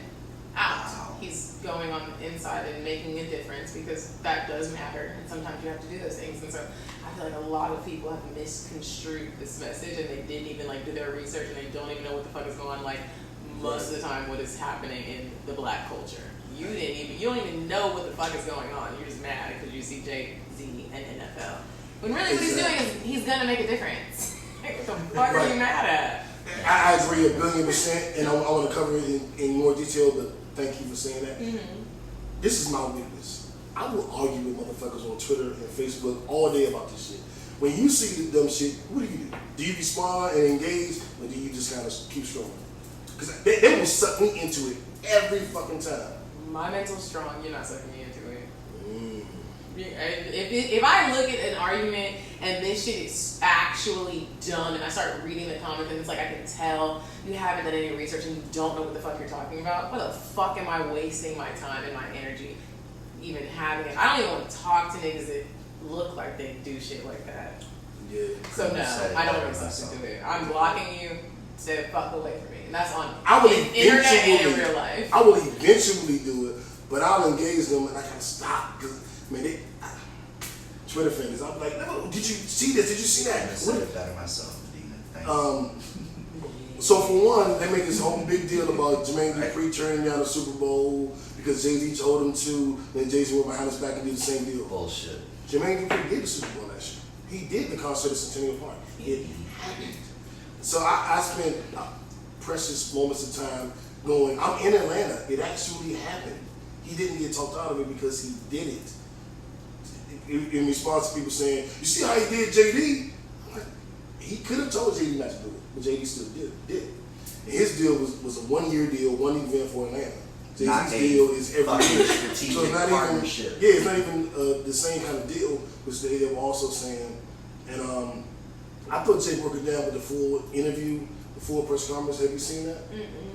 out. Wow. He's going on the inside and making a difference because that does matter, and sometimes you have to do those things. And so I feel like a lot of people have misconstrued this message, and they didn't even like do their research, and they don't even know what the fuck is going on. Like most of the time, what is happening in the black culture, you don't even know what the fuck is going on. You're just mad because you see Jay-Z and NFL. When really what he's doing is he's gonna make a difference. What the fuck are you mad at? I agree 1,000,000%, and I want to cover it in more detail, but thank you for saying that. Mm-hmm. This is my weakness. I will argue with motherfuckers on Twitter and Facebook all day about this shit. When you see the dumb shit, what do? Do you respond and engage, or do you just kind of keep strolling? Because they will suck me into it every fucking time. My mental's strong, you're not sucking me into it. If I look at an argument and this shit is actually done and I start reading the comments and it's like I can tell you haven't done any research and you don't know what the fuck you're talking about, what the fuck am I wasting my time and my energy even having it? I don't even want to talk to niggas that look like they do shit like that. Yeah. So no, I don't really suck into it. I'm blocking you, so fuck away from me. And that's on internet and in real life. I will eventually do it, but I'll engage them and I gotta stop because Twitter fingers. I'm like, no, did you see this? Did you see that? I said it better myself, Medina. Thank you. So for one, they make this whole big deal about Jermaine Dupri turning down the Super Bowl because Jay-Z told him to, and Jay-Z went behind his back and did the same deal. Bullshit. Jermaine Dupri did the Super Bowl last year. He did the concert at Centennial Park. It happened. So I spent precious moments of time going, I'm in Atlanta. It actually happened. He didn't get talked out of it because he did it. In response to people saying, you see how he did JD? He could have told JD not to do it, but JD still did it. And his deal was a 1-year deal, one event for Atlanta. Jay-Z's deal is every year. So it's not even, it's not even the same kind of deal, which they were also saying. And I thought Jay broke it down with the full interview, the full press conference. Have you seen that? Mm-mm.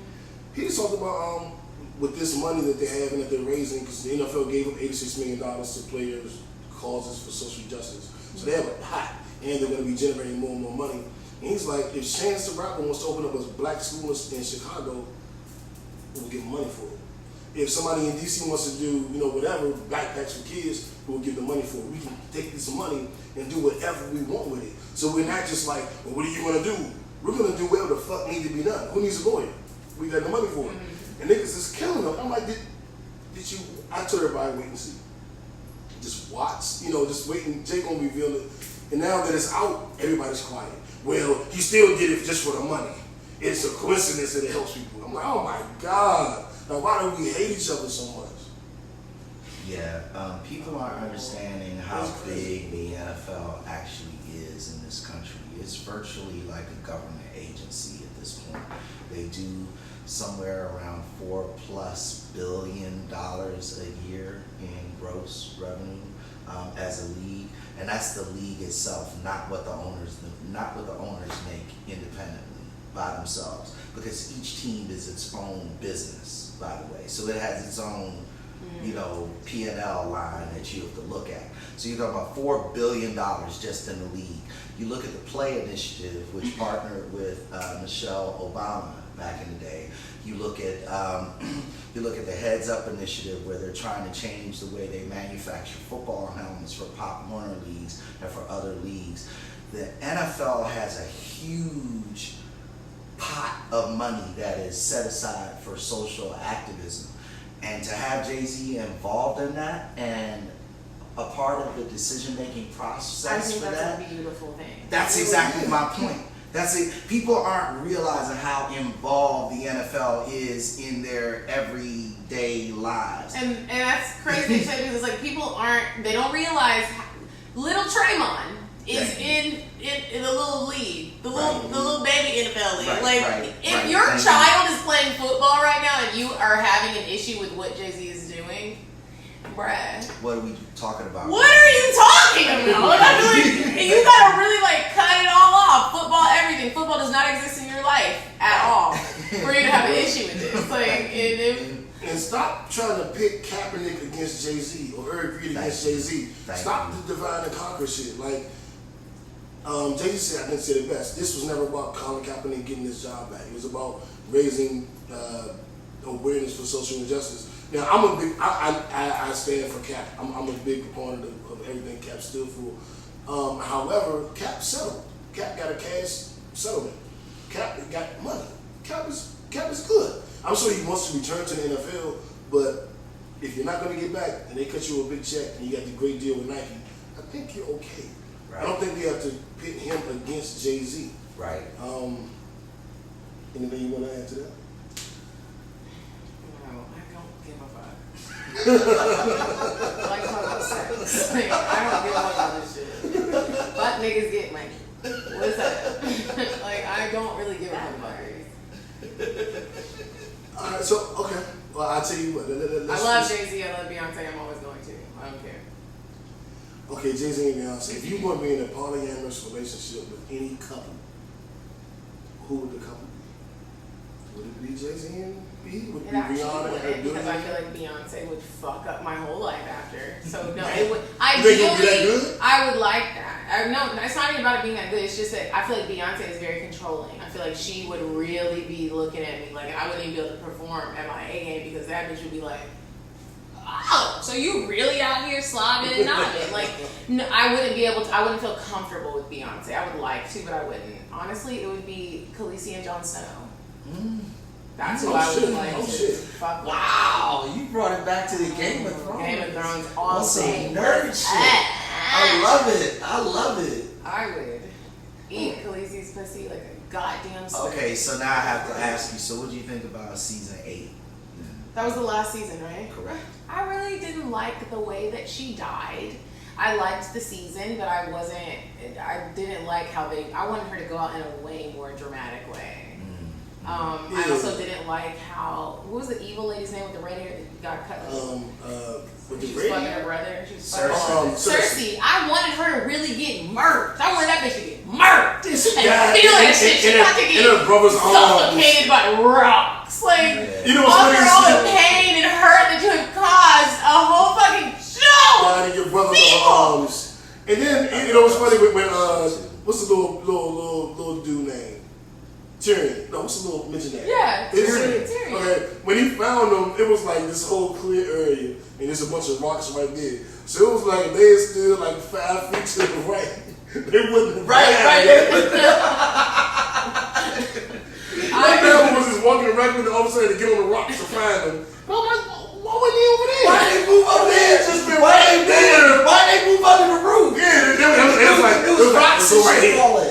He just talked about with this money that they have and that they're raising, because the NFL gave them $86 million to players' causes for social justice. So they have a pot, and they're going to be generating more and more money. And he's like, if Chance the Rapper wants to open up a black school in Chicago, we'll give him money for it. If somebody in DC wants to do, whatever, backpacks for kids, we'll give them money for it. We can take this money and do whatever we want with it. So we're not just like, well, what are you going to do? We're going to do whatever the fuck needs to be done. Who needs a lawyer? We got the money for it. Mm-hmm. And niggas is killing them. I'm like, did you? I told everybody, wait and see. Just watch. Just wait and Jay going to reveal it. And now that it's out, everybody's quiet. Well, he still did it just for the money. It's a coincidence that it helps people. I'm like, oh my God. Now, why do we hate each other so much? Yeah, people aren't understanding how big the NFL actually is in this country. It's virtually like a government agency at this point. They do somewhere around $4+ billion a year in gross revenue as a league, and that's the league itself, not what the owners make independently by themselves, because each team is its own business, by the way. So it has its own, P&L line that you have to look at. So you're talking about $4 billion just in the league. You look at the Play Initiative, which partnered with Michelle Obama back in the day. You look at the Heads Up Initiative, where they're trying to change the way they manufacture football helmets for Pop Warner leagues and for other leagues. The NFL has a huge pot of money that is set aside for social activism, and to have Jay-Z involved in that and a part of the decision-making process, I think that's a beautiful thing. That's exactly my point. That's it. People aren't realizing how involved the NFL is in their everyday lives, and that's crazy too, because it's like they don't realize little Draymond is in the little league, the little baby NFL league. If your child is playing football right now and you are having an issue with what Jay-Z is doing, bruh, what are we talking about? What are you talking about? I feel like you gotta really cut it all off. Football, everything. Football does not exist in your life at all for you to have an issue with this. And stop trying to pit Kaepernick against Jay-Z or Eric Reid against Jay-Z. Stop the divide and conquer shit. Jay-Z said, I think said it best. This was never about Colin Kaepernick getting his job back. It was about raising awareness for social injustice. Now, I stand for Cap. I'm a big proponent of everything Cap stood for. However, Cap settled. Cap got a cash settlement. Cap got money. Cap is good. I'm sure he wants to return to the NFL, but if you're not going to get back and they cut you a big check and you got the great deal with Nike, I think you're okay. Right. I don't think we have to pit him against Jay-Z. Right. Anything you want to add to that? No, I don't give a fuck. Like talking about sex. I don't give a fuck about this shit. Fuck niggas get money. What is that? I don't really give a fuck about it. Alright, so, okay. Well, I'll tell you what. I love Jay-Z, I love Beyonce, I'm always going to. I don't care. Okay, Jay-Z and Beyonce. If you want to be in a polyamorous relationship with any couple, who would the couple be? Would it be Jay-Z and B? Would it be Rihanna and her dude? Because I feel like Beyonce would fuck up my whole life after. So no, it would. You think it would be that good? I would like that. No, it's not even about it being that good. It's just that I feel like Beyonce is very controlling. I feel like she would really be looking at me like I wouldn't even be able to perform at my A game because that bitch would be like, oh, so you really out here slobbing and nodding. Like, no, I wouldn't feel comfortable with Beyonce. I would like to, but I wouldn't. Honestly, it would be Khaleesi and Jon Snow. That's who I would like to fuck with. Wow, you brought it back to the Game of Thrones. Game of Thrones all day. Nerd shit. I love it. I would eat Khaleesi's pussy like a goddamn squid. Okay, so now I have to ask you, so what do you think about season 8? That was the last season, right? Correct. I really didn't like the way that she died. I liked the season, but I didn't like how I wanted her to go out in a way more dramatic way. I also didn't like what was the evil lady's name with the red hair that got cut? With the She was red fucking hair? her brother. She was Cersei. Cersei. I wanted her to really get murked. I wanted that bitch to get murked. And Yeah, feel that shit. She got to in her brother's get suffocated by rocks. Like, you know what's funny? all the pain and hurt that you have caused a whole fucking show. Down in your brother's arms. And then, you know what's funny when what's the little dude name? Tyrion. No, what's the little midget name? Yeah, Tyrion. Okay, when he found them, it was like this whole clear area, and there's a bunch of rocks right there. So it was like they stood like 5 feet to the right. They wouldn't That man was just walking around with all of a sudden to get on the rocks to find them. And I'm like, why wasn't he over there? Why they move up there? Why they move under the roof? Yeah, it was rocks and right shit here. falling.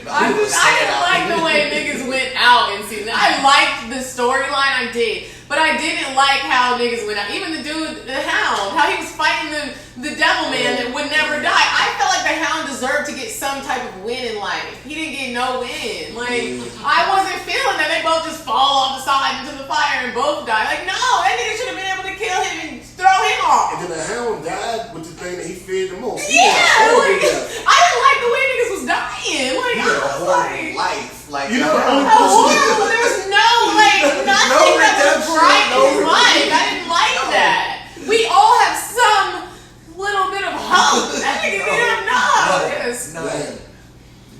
I didn't like the way niggas went out in season. I liked the storyline, I did. But I didn't like how niggas went out. Even the dude, the Hound, how he was fighting the devil man that would never die. I felt like the Hound deserved to get some type of win in life. He didn't get no win. Like, I wasn't feeling that they both just fall off the side into the fire and both die. Like, no, that nigga should have been able to kill him and throw him off. And then the Hound died with the thing that he feared the most. Yeah, like, I didn't like the way niggas was dying. Like, You I had a was horrible like, life. Like, You know, oh, horrible. There was no, nothing that was redemption, bright no in his life. I didn't like that. We all have some little bit of hope. That nigga didn't have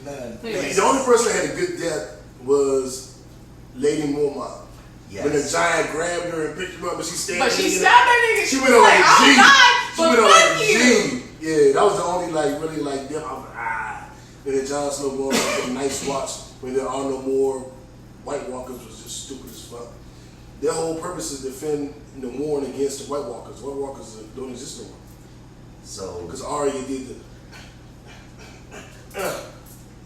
None. The only person that had a good death was Lady Mormont. Yes. When the giant grabbed her and picked her up, and she stabbed But she her. stabbed that nigga. She went on like G. She went on fuck like you. G. Yeah, that was the only really death. I was like, And then Jon Snow going like a nice watch when there are no more White Walkers was just stupid as fuck. Their whole purpose is to defend the warring against the White Walkers. White Walkers don't exist anymore. So, Because Arya did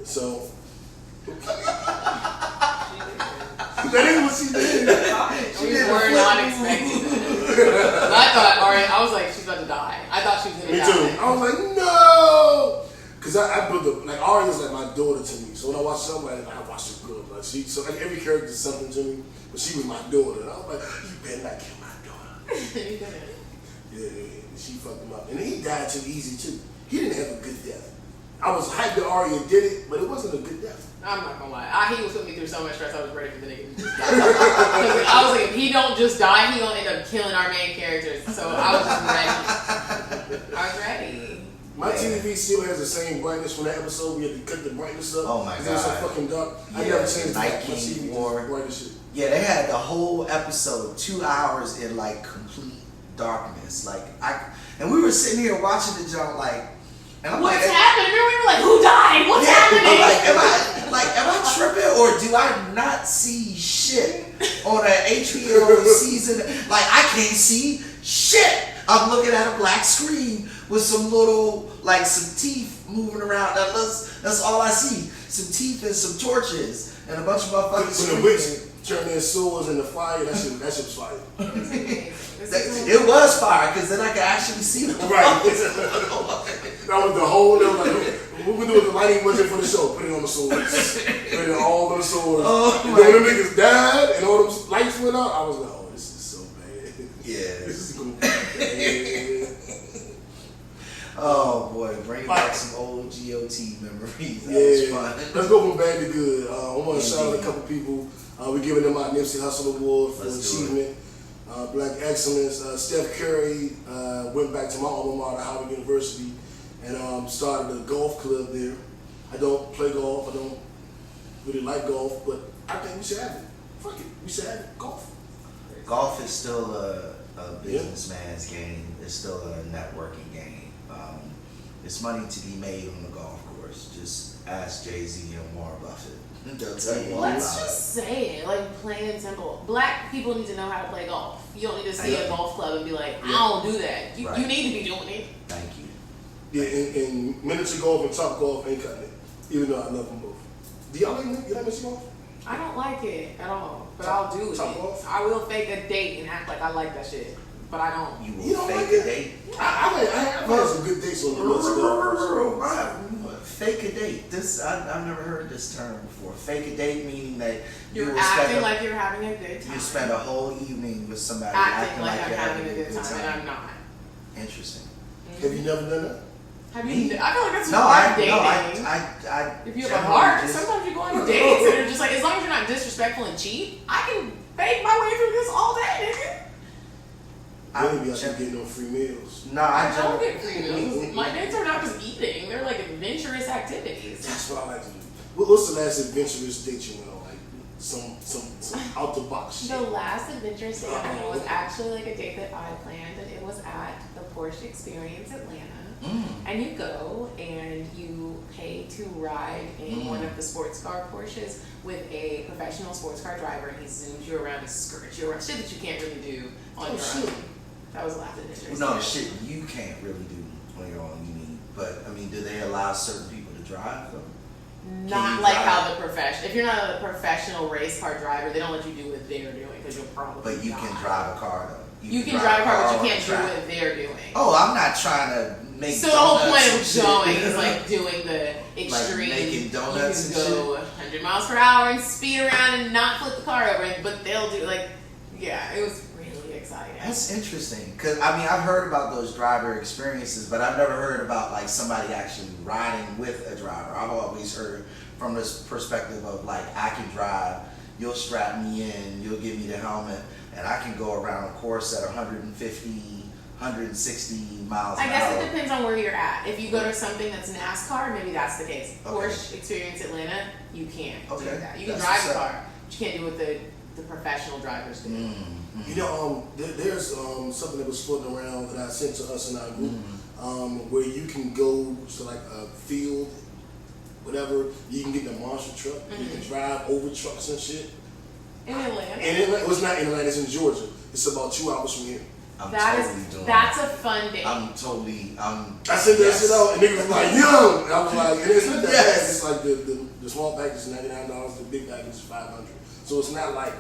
so. That is what she did. We were not expecting that. I thought, I was like, she's about to die. I thought she was going to Me die. too. I was like, no! Because I built up, like, Arya's like my daughter to me. So when I watch somebody, like, I watch her good. Like, like, every character is something to me, but she was my daughter. And I was like, you better not kill my daughter. Yeah, she fucked him up. And he died too easy, too. He didn't have a good death. I was hyped that Arya did it, but it wasn't a good death. I'm not gonna lie. He was putting me through so much stress. I was ready for the nigga to just die. I was like, if he don't just die, he gonna end up killing our main characters. So I was just ready. I was ready. My TV still has the same brightness from that episode. We had to cut the brightness up. Oh my It was so fucking dark. I Yeah, never changed Night my King TV War. just bright as shit. yeah, they had the whole episode, 2 hours in like complete darkness. And we were sitting here watching the jump and I'm What's like, happening? Remember, we were like, who died? What's happening? I'm like, am I tripping or do I not see shit on an HBO season? Like, I can't see shit. I'm looking at a black screen with some little, some teeth moving around. That's all I see. Some teeth and some torches and a bunch of motherfuckers When the witch screaming. turned their swords into fire, that shit was fire. It was fire because then I could actually see them. Right. That was the whole, they were like, what we do with the lighting budget for the show? Put it on the swords. Put it on all of the swords. Oh, and then when them niggas died and all them lights went out, I was like, oh, this is so bad. Yeah. This is going to be bad. Oh boy, bring back some old GOT memories. That was fun. Let's go from bad to good. I want to shout out a couple people. We're giving them our Nipsey Hussle Award for achievement, Black excellence. Steph Curry went back to my alma mater, Howard University, and started a golf club there. I don't play golf. I don't really like golf, but I think we should have it. Fuck it, we should have it. Golf. Golf is still a businessman's game. It's still a networking game. It's money to be made on the golf course. Just ask Jay-Z and Warren Buffett. They'll tell you all about Let's just say it, like plain and simple. Black people need to know how to play golf. You don't need to see a golf club and be like, I don't do that. You need to be doing it. Thank you. Yeah, and miniature golf and top golf ain't cutting it. Even though I love them both. Do y'all like miniature golf? I don't like it at all, but I'll do it. Top golf? I will fake a date and act like I like that shit, but I don't. You don't fake like a it? date? I've had some good dates on the miniature golf. Fake a date. I've never heard this term before. Fake a date meaning that You're will acting like you're having a good time. you spend a whole evening with somebody acting like I'm you're having a good time, and I'm not. Interesting. Have you never done that? Have you? I feel like that's No, hard dating. I if you have a heart, sometimes you go on dates and you're just like, as long as you're not disrespectful and cheap, I can fake my way through this all day, nigga. Maybe I should get no free meals. No, I don't get free meals. My dates are not just eating; they're like adventurous activities. That's what I like to do. What's the last adventurous date you went on? Like some out the box shit. The last adventurous date I went on was actually like a date that I planned, and it was at the Porsche Experience Atlanta. And you go and you pay to ride in one of the sports car Porsches with a professional sports car driver, and he zooms you around and skirts you around. Shit that you can't really do on your own. That was the last adventurous No, date. shit you can't really do on your own, you mean. But, I mean, do they allow certain people to drive them? Not like how the professional. If you're not a professional race car driver, they don't let you do what they're doing because you'll probably. But you can drive a car, though. You can drive a car, but you can't do what they're doing. Oh, I'm not trying to make So the whole point donuts of and going shit. is like doing the extreme. Like making donuts you and can go 100 miles per hour and speed around and not flip the car over, but they'll do like, yeah, it was really exciting. That's interesting, because I mean I've heard about those driver experiences, but I've never heard about like somebody actually riding with a driver. I've always heard from this perspective of like I can drive, you'll strap me in, you'll give me the helmet, and I can go around a course at 150, 160 miles I an guess hour. it depends on where you're at. If you go to something that's NASCAR, maybe that's the case. Okay. Porsche Experience Atlanta, you can't do Okay. that. You can That's drive the what's up. car, but you can't do what the professional drivers do. You know, there's something that was floating around that I sent to us in our group, where you can go to like a field, whatever. You can get in a monster truck. You can drive over trucks and shit. In Atlanta. And it was not in Atlanta. It's in Georgia. It's about 2 hours from here. I'm That totally is, doing that's that. a fun date. I sent that shit out, and niggas was like, yo! And I was like, and it's not that bad. It's like the small package is $99, the big package is $500. So it's not like,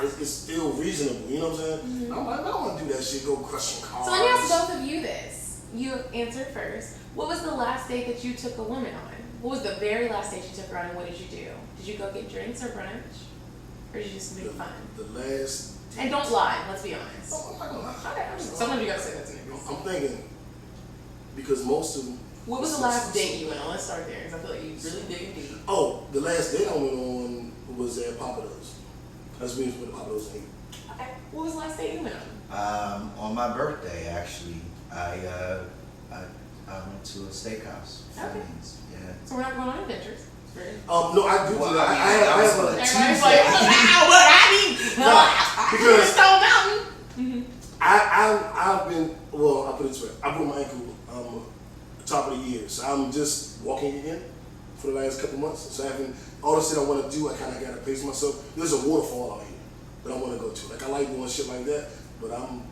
it's still reasonable, you know what I'm saying? I'm like, I don't want to do that shit, go crushing cars. So let me ask both of you this. You answered first. What was the last date that you took a woman on? What was the very last date you took her on, and what did you do? Did you go get drinks or brunch? Or did you just make fun? The last... And don't lie, let's be honest. Oh, I'm not gonna lie. Okay, sometimes you gotta say that to me. I'm thinking, because most of them... What was the last date you went on? Let's start there, because I feel like you really digging deep. Oh, the last date I went on was at Popeyes. That's when we went to Popeyes and ate. Okay, what was the last date you went on? On my birthday, actually, I went to a steakhouse. Okay. Fleming's, yeah. So we're not going on adventures. No, I do. Well, I I have was a... on a Everybody's like, what I need? because- Stone Mountain. I've been, well, I'll put it this way. I broke my ankle top of the year. So I'm just walking again for the last couple months. So I haven't, all the shit I want to do, I kind of got to pace myself. There's a waterfall out here that I want to go to. Like, I like doing shit like that, but I'm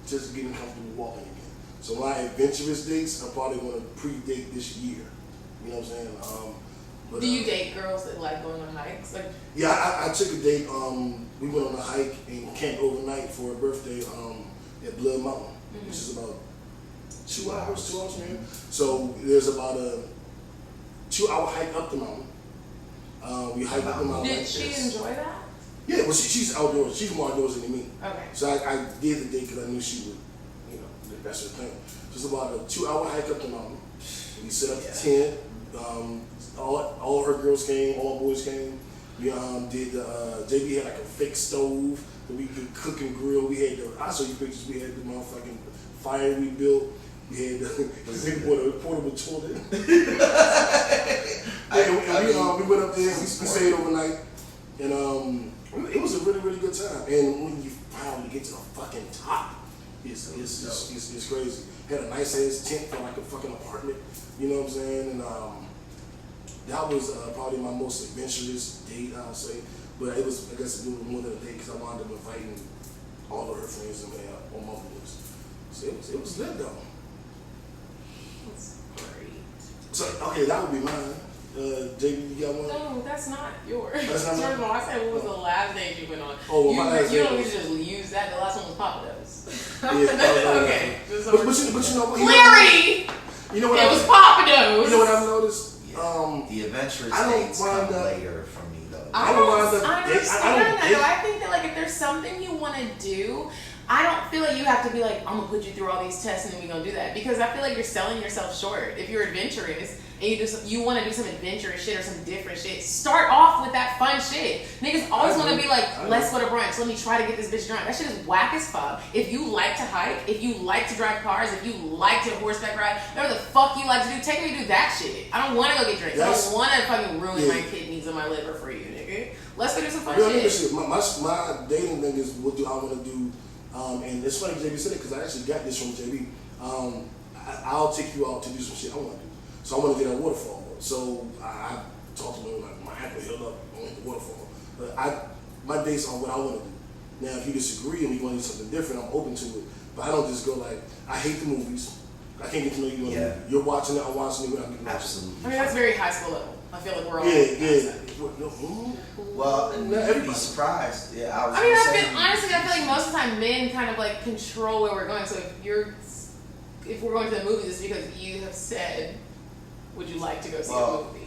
just getting comfortable walking again. So my adventurous dates, I'm probably going to predate this year. You know what I'm saying? But, Do you date girls that like going on hikes? Like, yeah, I took a date. We went on a hike and camped overnight for a birthday at Blood Mountain, which is about 2 hours from here. So there's about a 2 hour hike up the mountain. We hiked up the mountain. did like she this. enjoy that? Yeah, well, she's outdoors. She's more outdoorsy than me. Okay. So I did the date because I knew she would, you know, that's her thing. So it's about a 2 hour hike up the mountain. We set up the tent. All her girls came, all boys came. We did JB had like a fake stove that we could cook and grill. We had I saw you pictures. We had the motherfucking fire we built. We had the portable toilet. We went up there. We stayed overnight, and It was a really, really good time. And when you finally get to the fucking top, it's crazy. Had a nice ass tent for like a fucking apartment. You know what I'm saying? And that was probably my most adventurous date, I'll say. But it was, I guess, a little more than a date because I wound up inviting all of her friends and on my list. So it was lit though. That's great. So okay, that would be mine. JB, you got one? No, that's not yours. That's not First of mine? all, I said what was the last date you went on? Oh, well, my last you date don't need was- to just use that. The last one was Popeyes. Yeah, Okay. Just but you know what? Clarity! You know what? It was Popeyes. You know what I've noticed? The adventurous I don't dates wind come up- later for me though. I don't wind up- I understand I don't that. date- Though. I think that like if there's something you want to do, I don't feel like you have to be like, I'm gonna put you through all these tests and then we're gonna do that, because I feel like you're selling yourself short. If you're adventurous and you want to do some adventurous shit or some different shit, start off with that fun shit. Niggas always want to be like, let's go to brunch, let me try to get this bitch drunk. That shit is whack as fuck. If you like to hike, if you like to drive cars, if you like to horseback ride, whatever the fuck you like to do, take me to do that shit. I don't want to go get drinks. I don't want to fucking ruin my kidneys and my liver for you, nigga. Let's go do some fun shit. My dating thing is, what do I want to do? And it's funny JB said it because I actually got this from JB. I'll take you out to do some shit I want to do. So I want to get a waterfall. So I talked to him like my ankle healed up on the waterfall. But my dates are what I want to do. Now if you disagree and you want to do something different, I'm open to it. But I don't just go like, I hate the movies. I can't get to know you. Yeah. You're watching it, I'm watching it. We're not getting Absolutely. I mean, that's very high school level. I feel like we're all Yeah. Well, and Not you'd be everybody. surprised. Yeah, I was. I mean, gonna say, honestly, I feel like most of the time men kind of like control where we're going. So if we're going to the movies, it's because you have said, would you like to go see a movie?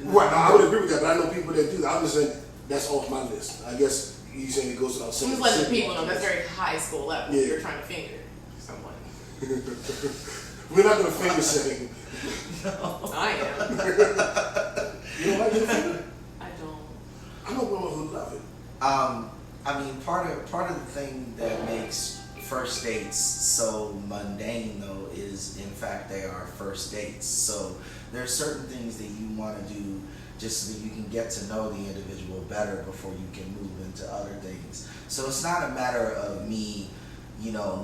Right, I would agree with that, but I know people that do that. I'm just saying that's off my list. I guess you saying it goes without saying. Just letting the people know that's very high school level. Yeah. You're trying to finger someone. We're not gonna finger shame. I am. You don't like getting fingered? I don't. I know women who love it. I mean, part of the thing that makes first dates so mundane though is in fact they are first dates. So there are certain things that you want to do just so that you can get to know the individual better before you can move into other things. So it's not a matter of me,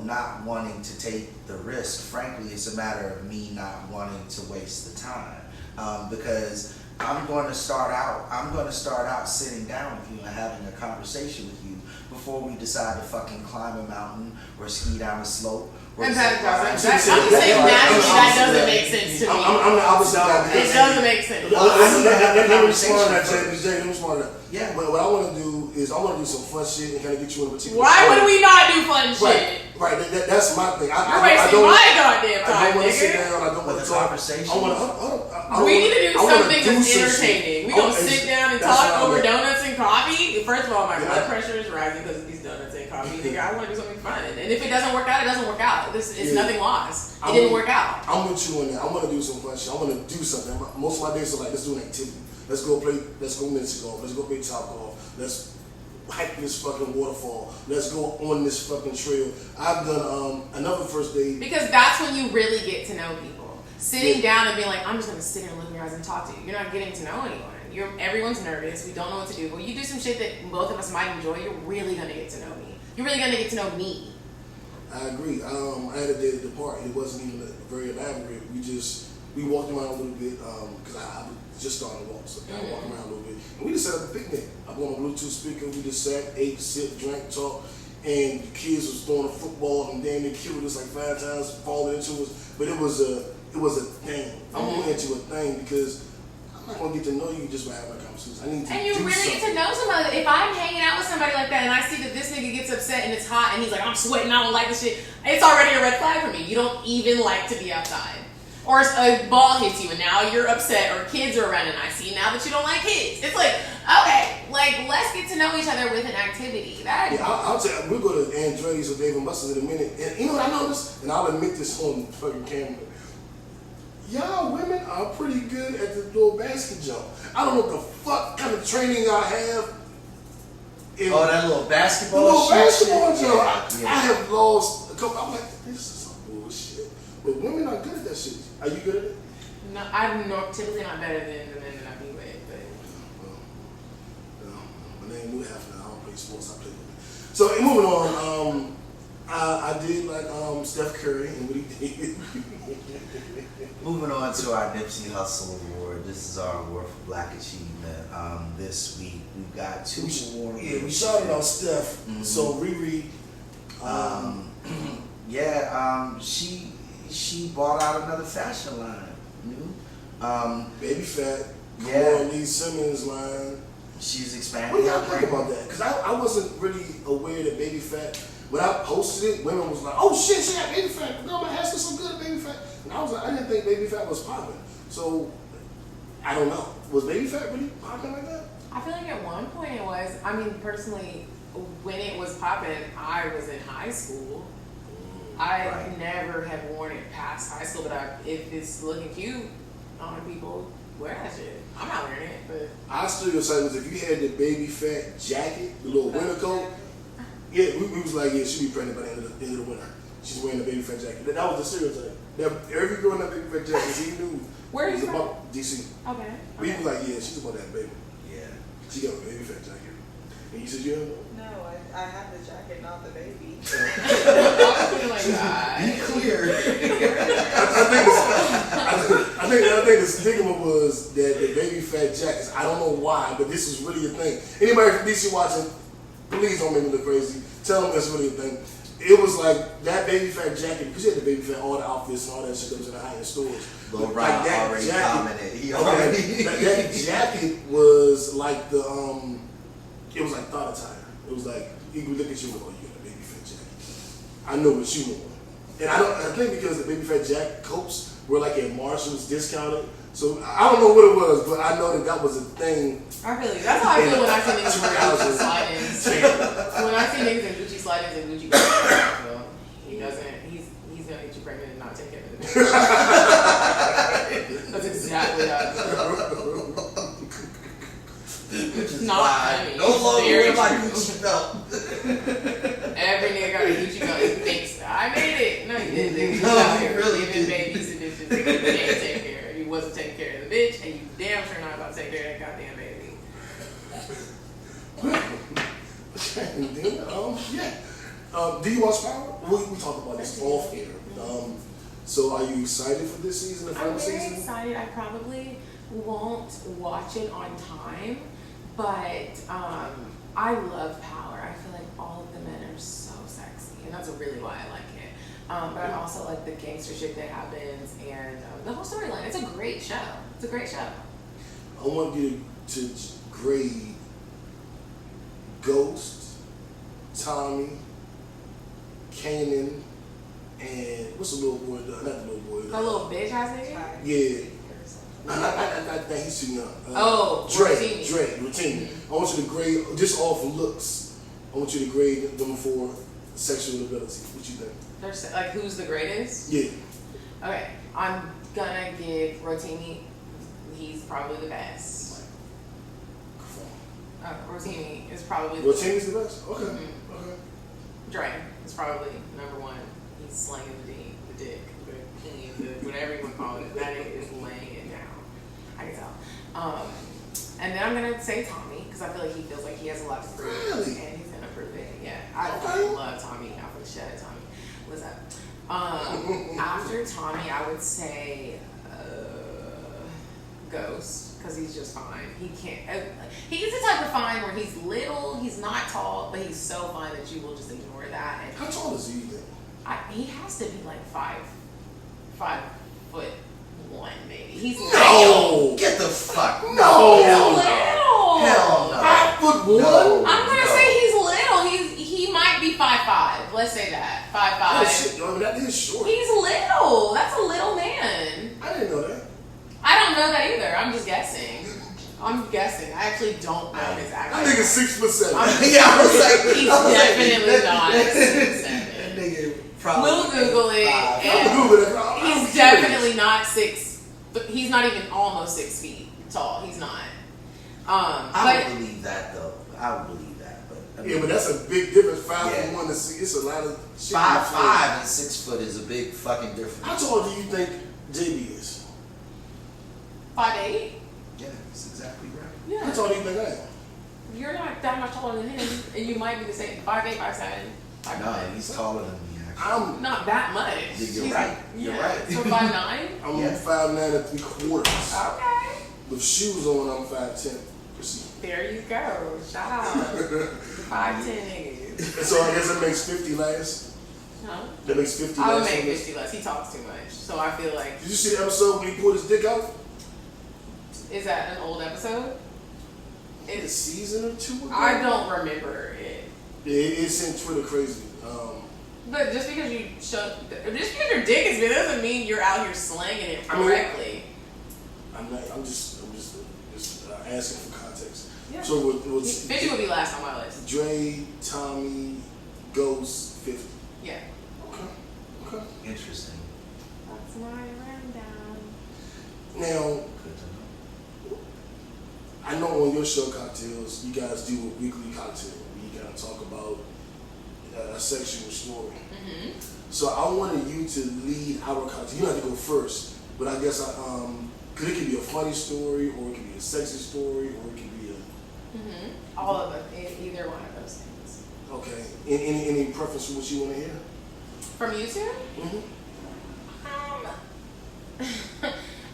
not wanting to take the risk. Frankly, it's a matter of me not wanting to waste the time, because I'm going to start out sitting down with you and having a conversation with you before we decide to fucking climb a mountain or ski down a slope. And that doesn't. I'm just saying naturally that doesn't make sense to me. I'm the opposite guy. It doesn't make sense. Let me respond to that, Jay. Let me respond to that. Yeah. But what I want to do is I want to do some fun shit and kind of get you in a particular. Why would we not do fun shit? Right. That's my thing. You're wasting my goddamn I time, don't want to sit nigga. down. I don't want With to a talk. conversation. We need to do something that's entertaining. We gonna sit down and talk over donuts and coffee. First of all, my blood pressure is rising because of these donuts and coffee. Nigga, I want to do something fun. And if it doesn't work out, it doesn't work out. It's nothing lost. It didn't work out. I'm with you on that. I want to do some fun shit. I want to do something. Most of my days are like, let's do an activity. Let's go miniature golf. Let's go play top golf. Let's hike this fucking waterfall. Let's go on this fucking trail. I've done another first date. Because that's when you really get to know people. Sitting down and being like, I'm just gonna sit here and look in your eyes and talk to you. You're not getting to know anyone. Everyone's nervous. We don't know what to do. But you do some shit that both of us might enjoy. You're really gonna get to know me. You're really gonna get to know me. I agree. I had a date at the park. It wasn't even very elaborate. We walked around a little bit because I just started to walk, so I walked around a little bit. And we just set up a picnic. I bought a Bluetooth speaker. We just sat, ate, sipped, drank, talked, and the kids was throwing a football and damn near killed us like 5 times, falling into us. But it was a thing. I'm going into a thing because I'm not gonna get to know you just by having a conversation. I need to And you do really something. get to know somebody. If I'm hanging out with somebody like that and I see that this nigga gets upset and it's hot and he's like, I'm sweating, I don't like this shit, it's already a red flag for me. You don't even like to be outside. Or a ball hits you and now you're upset, or kids are around and I see now that you don't like kids. It's like, okay, like let's get to know each other with an activity. I'll tell you, we'll go to Andretti's or Dave and Buster's in a minute. And you know what I noticed? And I'll admit this on fucking camera. Y'all women are pretty good at the little basket jump. I don't know what the fuck kind of training I have. That little basketball The little shit. basketball jump. Yeah. I have lost a couple. I'm like, this is some bullshit. But women are good at that shit. Are you good at it? No, I'm typically not better than the men that I be with, but Well, my name New Half now. I don't many sports I played with. So moving on, I did like Steph Curry and what he did. Moving on to our Nipsey Hussle Award. This is our award for Black Achievement. This week we've got two awards. Yeah, we shouted out Steph. Mm-hmm. So Riri, she bought out another fashion line. Baby Fat, Yeah. Lee Simmons line. She's What expanding do y'all her think brand. about that? Because I wasn't really aware that Baby Fat, when I posted it, women was like, oh shit, she got Baby Fat. Girl, my hair's so good, Baby Fat. And I was like, I didn't think Baby Fat was popping. So, I don't know. Was Baby Fat really popping like that? I feel like at one point it was. I mean, personally, when it was popping, I was in high school. I Right. never have worn it past high school, but if it's looking cute on people, wear that shit. I'm not wearing it, but I still gonna say was if you had the Baby Fat jacket, the little winter coat, yeah, we was like, yeah, she'll be pregnant by the end of the winter. She's wearing the Baby Fat jacket. That was the stereotype. That every girl in that Baby Fat jacket, she knew. Where are it was you from? about DC. okay. We was like, yeah, she's about that baby. Yeah. She got a Baby Fat jacket. And you said you have one? No, I have the jacket, not the baby. I feel like that. Be clear. I think the stigma was that the Baby Fat jackets. I don't know why, but this is really a thing. Anybody from DC watching, please don't make me look crazy. Tell them that's really a thing. It was like that Baby Fat jacket because you had the Baby Fat, all the outfits and all that shit that was in the high-end stores. Lil Like Rob that already jacket- commented. He already. that jacket was like the it was like thought attire. It was like you could look at you and go, oh, you got a Baby Fat jacket. I know what you want. And I think because the Baby Fat jacket coats were like at Marshall's discounted. So I don't know what it was, but I know that was a thing. I feel like that's how I feel when I see niggas wearing Gucci slide-ins. When I see niggas in Gucci slide-ins and Gucci bags, he doesn't. He's gonna get you pregnant and not take care of the baby. That's exactly how I feel. Which is Not why funny. no longer Very wear my true. Gucci belt. Every nigga got a Gucci belt and thinks I made it. No, you didn't. No, out you here really giving didn't. babies and bitches. You can't take care. You wasn't taking care of the bitch, and you damn sure not about to take care of that goddamn baby. Do you watch Power? We talked about this off air. So are you excited for this season, the final I'm very season? excited. I probably won't watch it on time, but I love Power. I feel like all of the men are so sexy, and that's really why I like it. But I also like the gangster shit that happens and the whole storyline. It's a great show. It's a great show. I want you to grade Ghost, Tommy, Kanan, and what's the little boy? Not the little boy. The little bitch ass nigga. Yeah. I think he's too young. Dre. Routine. I want you to grade just off looks. I want you to grade them for sexual ability. What you think? There's like who's the greatest? Yeah. Okay, I'm gonna give Rotimi. He's probably the best. Rotimi is probably Rotimi's the best? Okay. Mhm. Okay. Dre is probably number one. He's slanging the dick, whatever you want to call it. That nigga is laying it down. I can tell. And then I'm gonna say Tommy because I feel like he feels like he has a lot to prove, Really? and he's gonna prove it. Yeah, I Okay. love Tommy. I'm gonna shut it, Tommy. What's up? After Tommy, I would say Ghost because he's just fine. He can't. He's the type of fine where he's little, he's not tall, but he's so fine that you will just ignore that. And How tall is he then? he has to be like 5'1" maybe. He's No! Get the fuck. little. No! Hell no. 5'1"? No. I'm gonna say he's little. He might be 5'5". Let's say that 5'5". Oh shit, yo, that is short. He's little. That's a little man. I didn't know that. I don't know that either. I'm just guessing. I actually don't know his That actual. nigga's 6'7". Yeah, I was like, He's I was like, definitely not That 6'7". nigga probably. We'll Google it. five. And I'm Google that. I'm he's curious. definitely not 6. He's not even almost 6 feet tall. He's not. I would believe that though. I would believe that, but I mean, Yeah, but that's a big difference. 5'1" Yeah. to 6. It's a lot of shit. 5'5" and 6 foot is a big fucking difference. How tall do you think JB is? 5'8". Yeah, that's exactly right. How Yeah. tall do you think I am? You're not that much taller than him, and you might be the same 5'8", 5'7". No, he's taller than me. Actually. I'm Not that much. You're right. You're right. So 5'9". I'm Yeah. 5'9" and 3/4. Okay. With shoes on, I'm 5'10". Proceed. There you go. Shout out. 5'10" niggas. So I guess that makes 50 last. Huh? That makes 50 I would last. make on this. 50 less. He talks too much. So I feel like, Did you see the episode when he pulled his dick out? is that an old episode? A season or two ago? I don't remember it. Yeah, it sent Twitter crazy. But just because your dick is big doesn't mean you're out here slanging it correctly. I'm just asking for context. Yeah. So what's 50 would be last on my list. Dre, Tommy, Ghost, 50. Yeah. Okay. Interesting. That's my rundown. Now, Good to know. I know on your show, Cocktales, you guys do a weekly cocktail. You kind of talk about a sexual story. Mm-hmm. So I wanted you to lead our cocktail. You don't have to go first, but I guess because it could be a funny story, or it could be a sexy story, or it could be a All of them. Either one of those things. okay. Any preference for what you want to hear? From you two? Mm-hmm.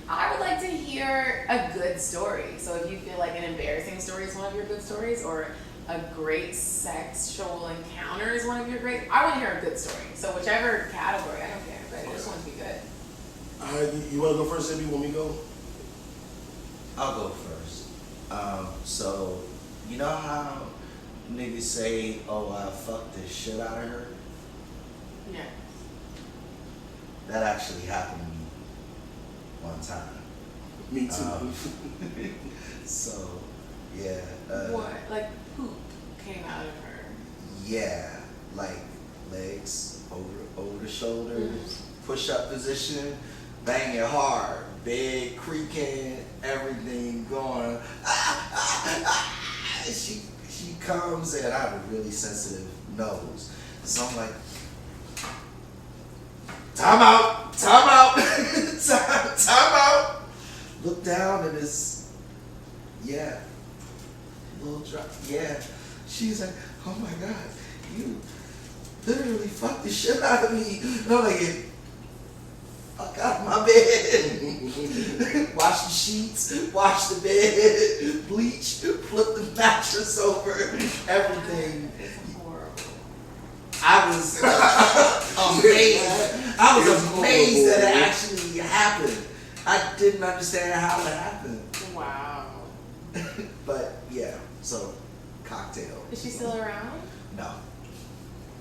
I would like to hear a good story. So if you feel like an embarrassing story is one of your good stories, or a great sexual encounter is one of your great, I want to hear a good story. So whichever category, I don't care, but I just want to be good. All right, you want to go first, Abby? You want me to go? I'll go first. So you know how niggas say, "Oh, I fucked the shit out of her." Yeah. That actually happened to me one time. Me too. So, yeah. What? Like poop came out of her. Yeah, like legs over the shoulders, push up position, banging hard, bed creaking, everything going. She comes and I have a really sensitive nose, so I'm like, time out, time out. Look down and it's little drop. Yeah, she's like, oh my god, you literally fucked the shit out of me. And I'm like, fuck out of my bed. Wash the sheets, wash the bed, bleach, flip the mattress over, everything. It's horrible. I was amazed. I was amazed that it actually happened. I didn't understand how it happened. Wow. But yeah, so cocktail. Is she still around? No.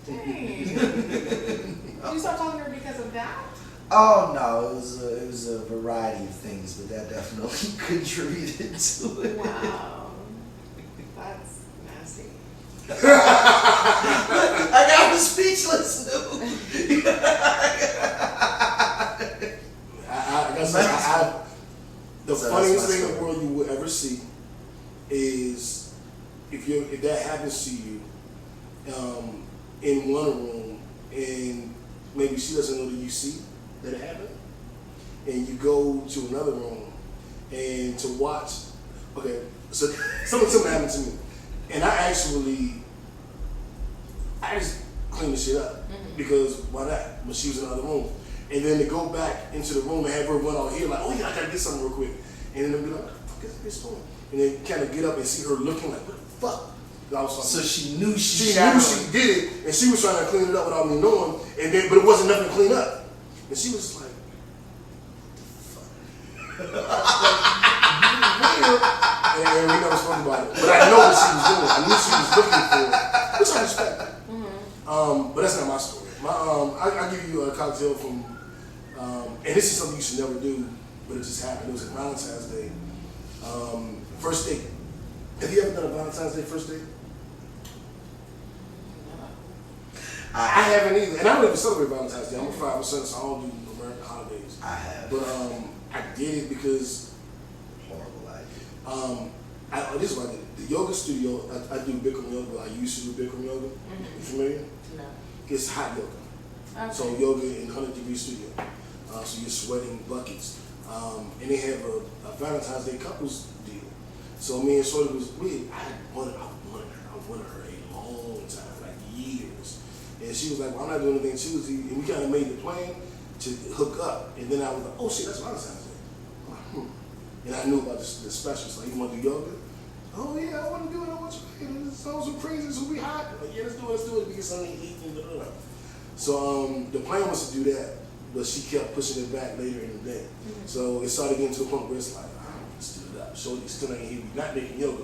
Dang. Did you stop talking to her because of that? Oh no, it was a variety of things, but that definitely contributed to it. Wow. That's nasty. I got him speechless, dude. The So funniest that's my thing in the story. world you will ever see is if that happens to you in one room and maybe she doesn't know that you see that it happened, and you go to another room and to watch. Okay, so something happened to me, and I just cleaned the shit up because why not? When she was in the other room. And then to go back into the room and have her run out here like, oh yeah, I gotta get something real quick. And then they'll be like, what the fuck is this doing? And then kind of get up and see her looking like, what the fuck? And I was like, So she knew she knew she did it, and she was trying to clean it up without me knowing, and then but it wasn't nothing to clean up. And she was like, what the fuck? And we never spoke about it. But I know what she was doing. I knew she was looking for it, which I respect. But that's not my story. I'll give you a cocktail from, and this is something you should never do, but it just happened. It was a Valentine's Day. First date. Have you ever done a Valentine's Day first date? I haven't either. And I don't even celebrate Valentine's Day. I'm a 5%, so I don't do American holidays. I have. But I did it because Horrible idea. this is what I did. The yoga studio, I do Bikram yoga. I used to do Bikram yoga. You familiar? No. It's hot yoga. Okay. So yoga in 100-degree studio. So you're sweating buckets. And they have a Valentine's Day couples deal. So me and Shorty I wanted her a long time, like years. And she was like, well, I'm not doing anything Tuesday. And we kind of made the plan to hook up. And then I was like, oh shit, that's Valentine's Day. I'm like, And I knew about the special. So like, you want to do yoga? Oh yeah, I want to do it. I want you to. It sounds so crazy. This will be hot. I'm like, yeah, let's do it. We get something to eat and blah, blah, blah. So the plan was to do that, but she kept pushing it back later in the day. Mm-hmm. So it started getting to the point where it's like, let's do it up. Shorty still ain't here. We not making yoga.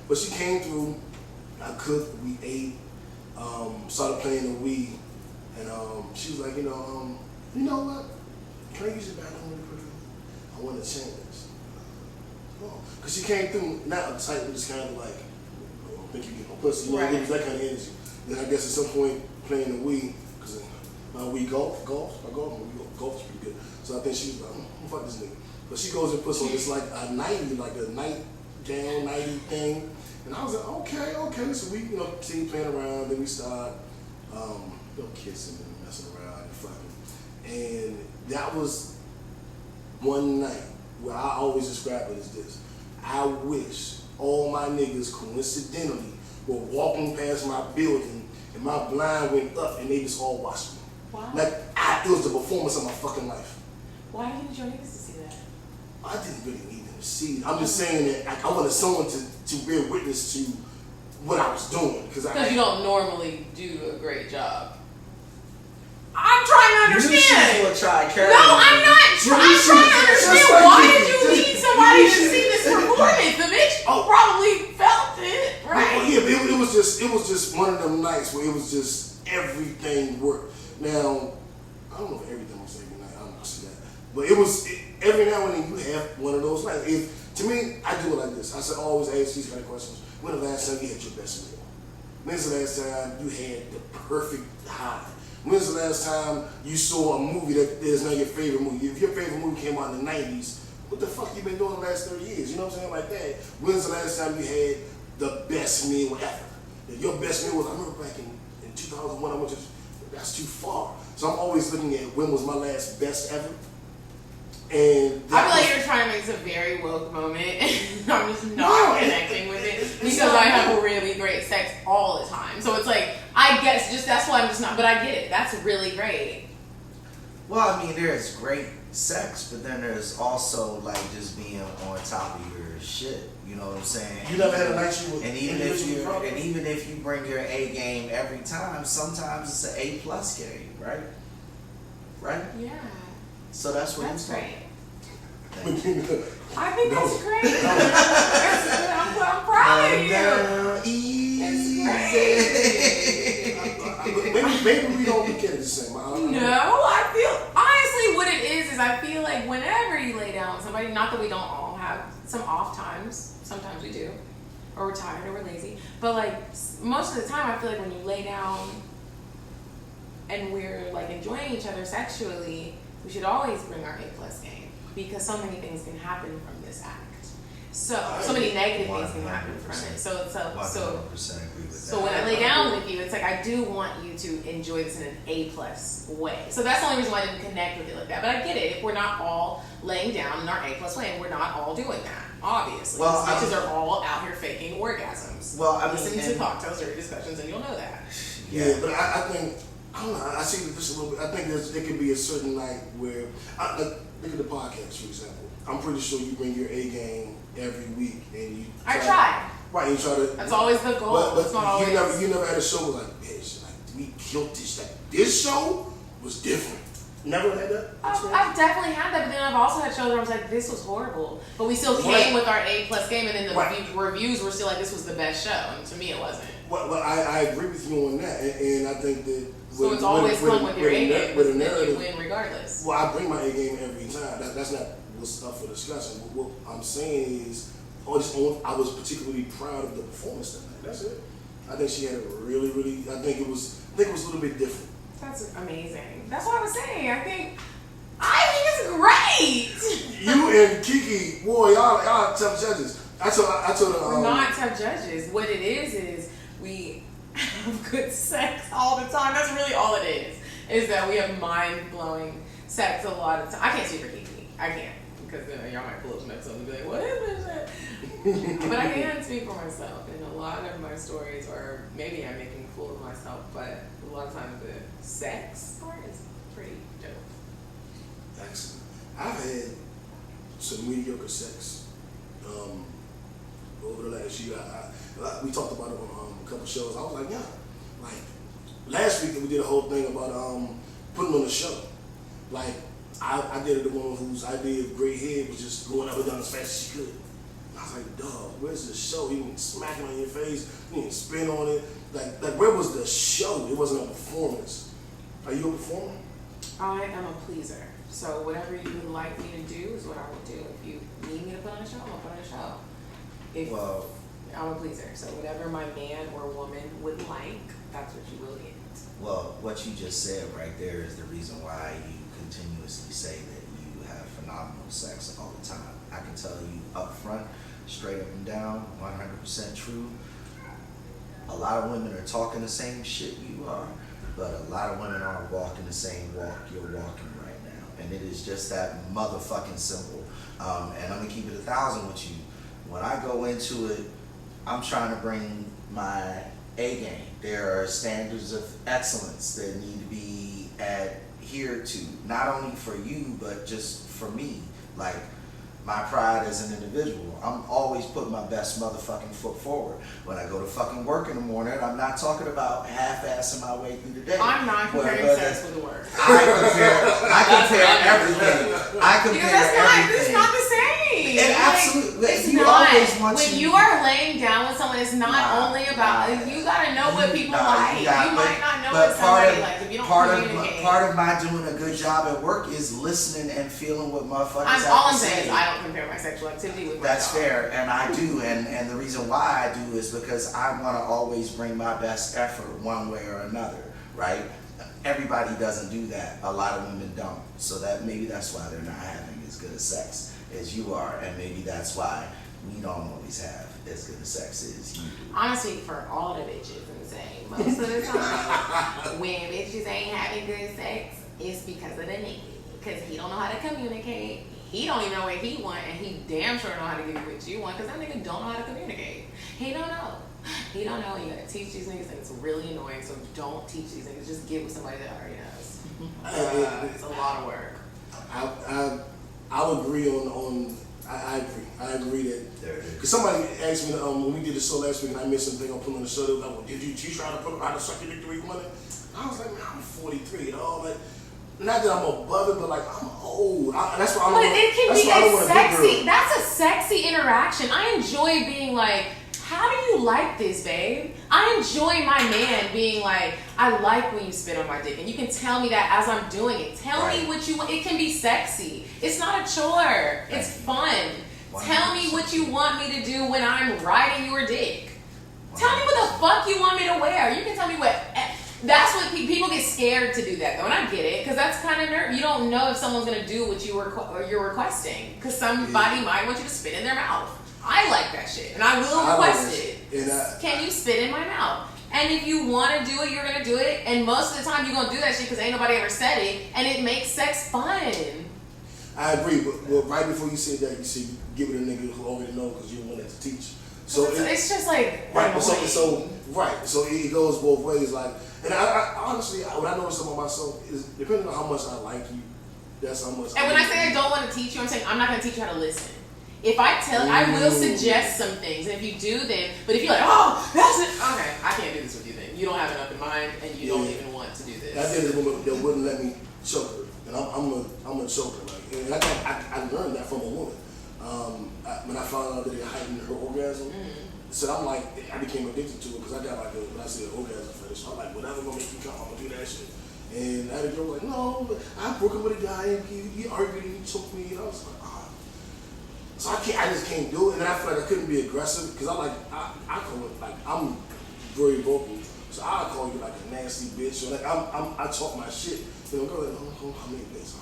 But she came through. I cooked. We ate. Started playing the Wii, and she was like, you know what? Can I use your bathroom really quickly? I want to change. Because she came through not uptight, but just kind of like, I think you get my pussy. Right. It was that kind of energy. Then I guess at some point playing the Wii, because my Wii golf is pretty good. So I think she was like, fuck this nigga. But she goes and puts on this like a nightie, like a nightgown, nightie thing. And I was like, okay. So we, continue playing around. Then we start, kissing and messing around and fucking. And that was one night where I always describe it as this. I wish all my niggas coincidentally were walking past my building and my blind went up and they just all watched me. Wow. Like, it was the performance of my fucking life. Why didn't your niggas to see that? I didn't really need them to see it. I'm just saying that I wanted someone to bear witness to what I was doing. Because you don't normally do a great job. I'm trying to understand. No, I'm not. I'm trying to understand. Why did you need somebody to see this performance? The bitch probably felt it, right? Well, yeah, it was just one of them nights where it was just everything worked. Now, I don't know if everything was every night. I don't know see that, but every now and then you have one of those nights. To me, I do it like this. I always ask these kind of questions. When the last time you had your best meal? When's the last time you had the perfect high? When's the last time you saw a movie that is not your favorite movie? If your favorite movie came out in the 90s, what the fuck you been doing the last 30 years? You know what I'm saying? Like that. When's the last time you had the best meal ever? If your best meal was, I remember back in 2001, I went to, that's too far. So I'm always looking at when was my last best ever. And I feel like you're trying to make this a very woke moment. I'm just not connecting with it because I have really great sex all the time. So it's like, I guess just that's why I'm just not, but I get it. That's really great. Well, I mean, there's great sex, but then there's also like just being on top of your shit. You know what I'm saying? You never had a night you and even if you bring your A game every time, sometimes it's an A+ game, right? Right? Yeah. So that's what that's great. I think that's great. That's good. I'm proud of you. That's great. Maybe we don't look at it the same. No, I feel honestly what it is I feel like whenever you lay down with somebody, not that we don't all have some off times. Sometimes we do, or we're tired, or we're lazy. But like most of the time, I feel like when you lay down and we're like enjoying each other sexually, we should always bring our A+ game because so many things can happen from this act. So many negative things can happen from it. So when I lay down with you, it's like I do want you to enjoy this in an A+ way. So that's the only reason why I didn't connect with it like that. But I get it. If we're not all laying down in our A+ way, and we're not all doing that, obviously. Well, bitches are all out here faking orgasms. Well, I mean, listen to Cocktales or discussions, and you'll know that. Yeah, but I think. I don't know. I see this a little bit. I think there could be a certain night where, look at the podcast, for example. I'm pretty sure you bring your A game every week, and you. I try. Right, you try to. That's always the goal. But it's not always. You never had a show where like, bitch, like we killed this. Like this show was different. Never had that. I've definitely had that, but then I've also had shows where I was like, this was horrible, but we still came with our A+ game, and then the reviews were still like, this was the best show, and to me, it wasn't. Well, I agree with you on that, and I think that. So it's always come with your A game, but you win regardless. Well, I bring my A game every time. That's not what's up for discussion. What I'm saying is, I was particularly proud of the performance that night. That's it. I think she had a really. I think it was a little bit different. That's amazing. That's what I was saying. I think it's great. You and Kiki, boy, y'all tough judges. I told her. We're not tough judges. What it is we have good sex all the time. That's really all it is that we have mind-blowing sex a lot of time. I can't speak for Kiki. I can't. because y'all might pull up some episodes and be like, what is this? But I can speak for myself, and a lot of my stories are, maybe I'm making a fool of myself, but a lot of times the sex part is pretty dope. Excellent. I've had some mediocre sex over the last year. We talked about it on a couple shows. I was like, yeah, like last week we did a whole thing about putting on a show. Like I dated a woman whose idea of great head was just going up and down as fast as she could. And I was like, dog, where's the show? You can smack it on your face, you can spin on it. Like where was the show? It wasn't a performance. Are you a performer? I am a pleaser. So whatever you would like me to do is what I will do. If you need me to put on a show, I'm gonna put on a show. Well, I'm a pleaser. So whatever my man or woman would like, that's what you will get. well, what you just said right there is the reason why you continuously say that you have phenomenal sex all the time. I can tell you up front, straight up and down, 100% true. A lot of women are talking the same shit you are, but a lot of women aren't walking the same walk you're walking right now. And it is just that motherfucking simple. And I'm gonna keep it 1,000 with you. When I go into it, I'm trying to bring my A game. There are standards of excellence that need to be adhered to, not only for you, but just for me. Like, my pride as an individual. I'm always putting my best motherfucking foot forward. When I go to fucking work in the morning, I'm not talking about half-assing my way through the day. I'm not comparing sex with the work. I compare everything. It's not the same. And absolutely, It's you not. always want When to. you are laying down with someone, it's not only about, you gotta know what people like. You might not know what somebody likes if you don't communicate. Part of my doing a good job at work is listening and feeling what motherfuckers have All to I'm say. saying is I don't compare my sexual activity with my That's job. fair, and I do, and the reason why I do is because I want to always bring my best effort one way or another, right? Everybody doesn't do that. A lot of women don't, so that maybe that's why they're not having as good a sex as you are, and maybe that's why we don't always have as good a sex as you do. Honestly, for all the bitches and say most of the time, when bitches ain't having good sex, it's because of the nigga. Because he don't know how to communicate. He don't even know what he want, and he damn sure know how to give you what you want, because that nigga don't know how to communicate. He don't know. He don't know, and you gotta teach these niggas, and it's really annoying, so don't teach these niggas. Just get with somebody that already knows. It's a lot of work. I would agree on I agree. I agree that because somebody asked me when we did the show last week and I missed something on putting on the show. They was like, well, did you try to put how to suck your dick the way you want it? I was like, man, I'm 43 and all that. Not that I'm above it, but like I'm old. That's why I'm. But it can be a sexy. Girl. That's a sexy interaction. I enjoy being like, how do you like this, babe? I enjoy my man being like, I like when you spit on my dick, and you can tell me that as I'm doing it. Tell me what you want. It can be sexy. It's not a chore. It's fun. 100%. Tell me what you want me to do when I'm riding your dick. 100%. Tell me what the fuck you want me to wear. You can tell me what. That's what people get scared to do that though, and I get it because that's kind of nerve. You don't know if someone's gonna do what you're requesting because somebody might want you to spit in their mouth. I like that shit, and I will request it. Can you spit in my mouth? And if you want to do it, you're gonna do it. And most of the time, you're gonna do that shit because ain't nobody ever said it, and it makes sex fun. I agree, but right before you said that, you said give it a nigga who already know because you wanted to teach. So it's just like right. So it goes both ways. Like, and I honestly, what I notice about myself is depending on how much I like you, that's how much. And when I say I don't want to teach you, I'm saying I'm not gonna teach you how to listen. If I tell, I will suggest some things, and if you do, then. But if you're like, oh, that's it. Okay, I can't do this with you. Then you don't have enough in mind, and you don't even want to do this. I did a woman that wouldn't let me choke her, and I'm a choker. Like, and I learned that from a woman. When I found out that it heightened her orgasm, so I'm like, I became addicted to it because I got like when I say an orgasm fetish, I'm like, whatever gonna make you come, I'm gonna do that shit. And I had a girl like, no, but I broke up with a guy and he argued and he choked me, and I was like, ah. So I just can't do it, and then I feel like I couldn't be aggressive because I call it like I'm very vocal, so I call you like a nasty bitch or like I talk my shit. You know, go like, oh, how many days?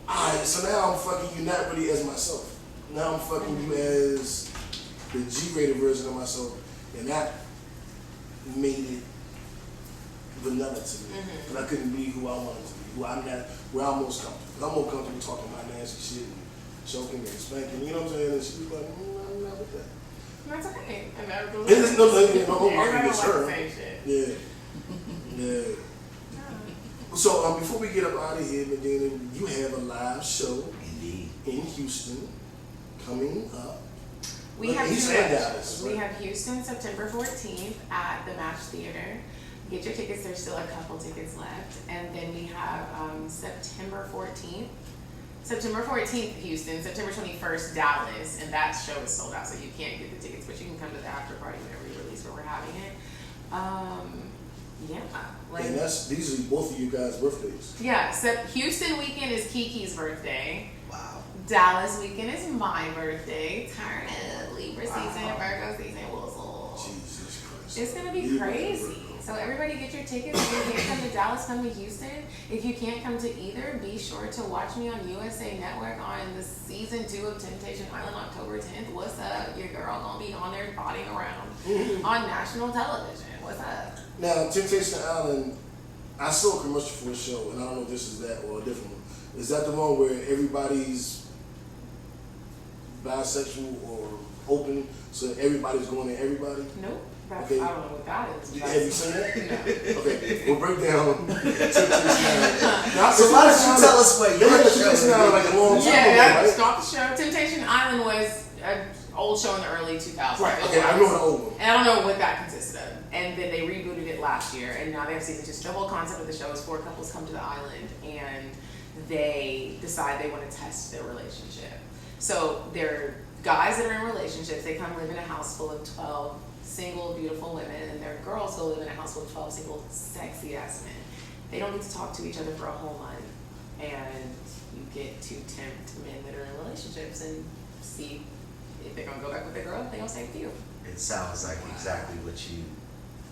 Alright, so now I'm fucking you not really as myself. Now I'm fucking you as the G-rated version of myself, and that made it vanilla to me. And I couldn't be who I wanted to be, where I'm most comfortable. I'm more comfortable talking my nasty shit and choking and spanking, you know what I'm saying? And she was like, I'm not with that. That's okay. And that goes Everybody gets her. same shit. Yeah. Yeah. So before we get up out of here, Medina, you have a live show Indeed. in Houston coming up. We have Houston and Dallas. We have Houston September 14th at the Match Theater. Get your tickets. There's still a couple tickets left. And then we have September 14th. September 14th, Houston. September 21st, Dallas. And that show is sold out, so you can't get the tickets, but you can come to the after party whenever you release where we're having it. Yeah. And these are both of you guys' birthdays. Yeah, so Houston weekend is Kiki's birthday. Wow. Dallas weekend is my birthday. Turn up, Libra season, Virgo season, Jesus Christ. It's gonna be crazy. So everybody get your tickets. If you can't come to Dallas, come to Houston. If you can't come to either, be sure to watch me on USA Network on the season 2 of Temptation Island, October 10th. What's up? Your girl gonna be on there bodying around on national television. What's up? Now, Temptation Island, I saw a commercial for a show, and I don't know if this is that or a different one. Is that the one where everybody's bisexual or open, so everybody's going to everybody? Nope. Okay. I don't know what that is. Have you seen that? No. Okay, we'll break down Temptation Island. Now, So why don't you tell us what They had your Temptation show Island like a long time Yeah, ago, right? stop the show. Temptation Island was an old show in the early 2000s. Right, okay, I know the old one. And I don't know what that consisted of. And then they rebooted it last year, and now they have season 2. So the whole concept of the show is 4 couples come to the island, and they decide they want to test their relationship. So they're guys that are in relationships. They come live in a house full of 12 single, beautiful women, and their girls go live in a house full of 12 single, sexy-ass men. They don't get to talk to each other for a whole month, and you get to tempt men that are in relationships and see if they're going to go back with their girl, if they're going to stay with you. It sounds like exactly what you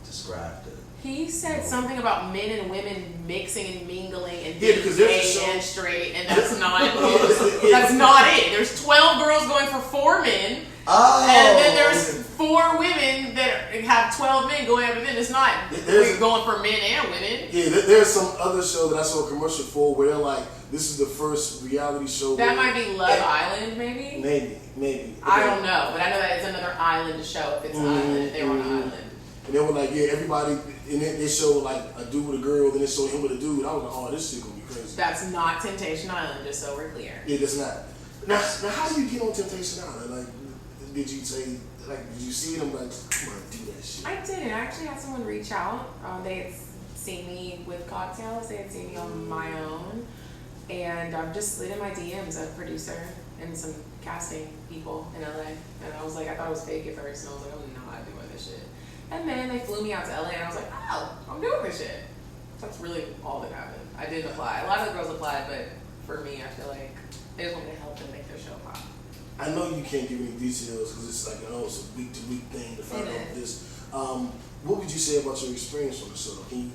described. He said something about men and women mixing and mingling and Yeah, being because there's a gay show- and straight, and that's not it. That's not it. There's 12 girls going for 4 men, Oh. and then there's 4 women that have 12 men going after them. It's not we're going for men and women. Yeah, there's some other show that I saw a commercial for where they're like, this is the first reality show. That where- might be Love Island, maybe. Maybe. I don't know, but I know that it's another island show if it's an island. They were on an island. And they were like, yeah, everybody, and then they show like a dude with a girl, then they show him with a dude. I was like, oh, this shit gonna be crazy. That's not Temptation Island, just so we're clear. Yeah, that's not. Now, how do you get on Temptation Island? Like, did you see them like, come on, do that shit? I didn't. I actually had someone reach out. They had seen me with Cocktales. They had seen me on my own. And I've just slid in my DMs a producer and some casting people in LA. And I was like, I thought it was fake at first. And I was like, I'm not doing this shit. And then they flew me out to LA and I was like, oh, I'm doing this shit. That's really all that happened. I didn't apply. A lot of the girls applied, but for me, I feel like they just wanted to help them make their show pop. I know you can't give any details because it's like, it's a week-to-week thing to find out this. What would you say about your experience on the show? Can you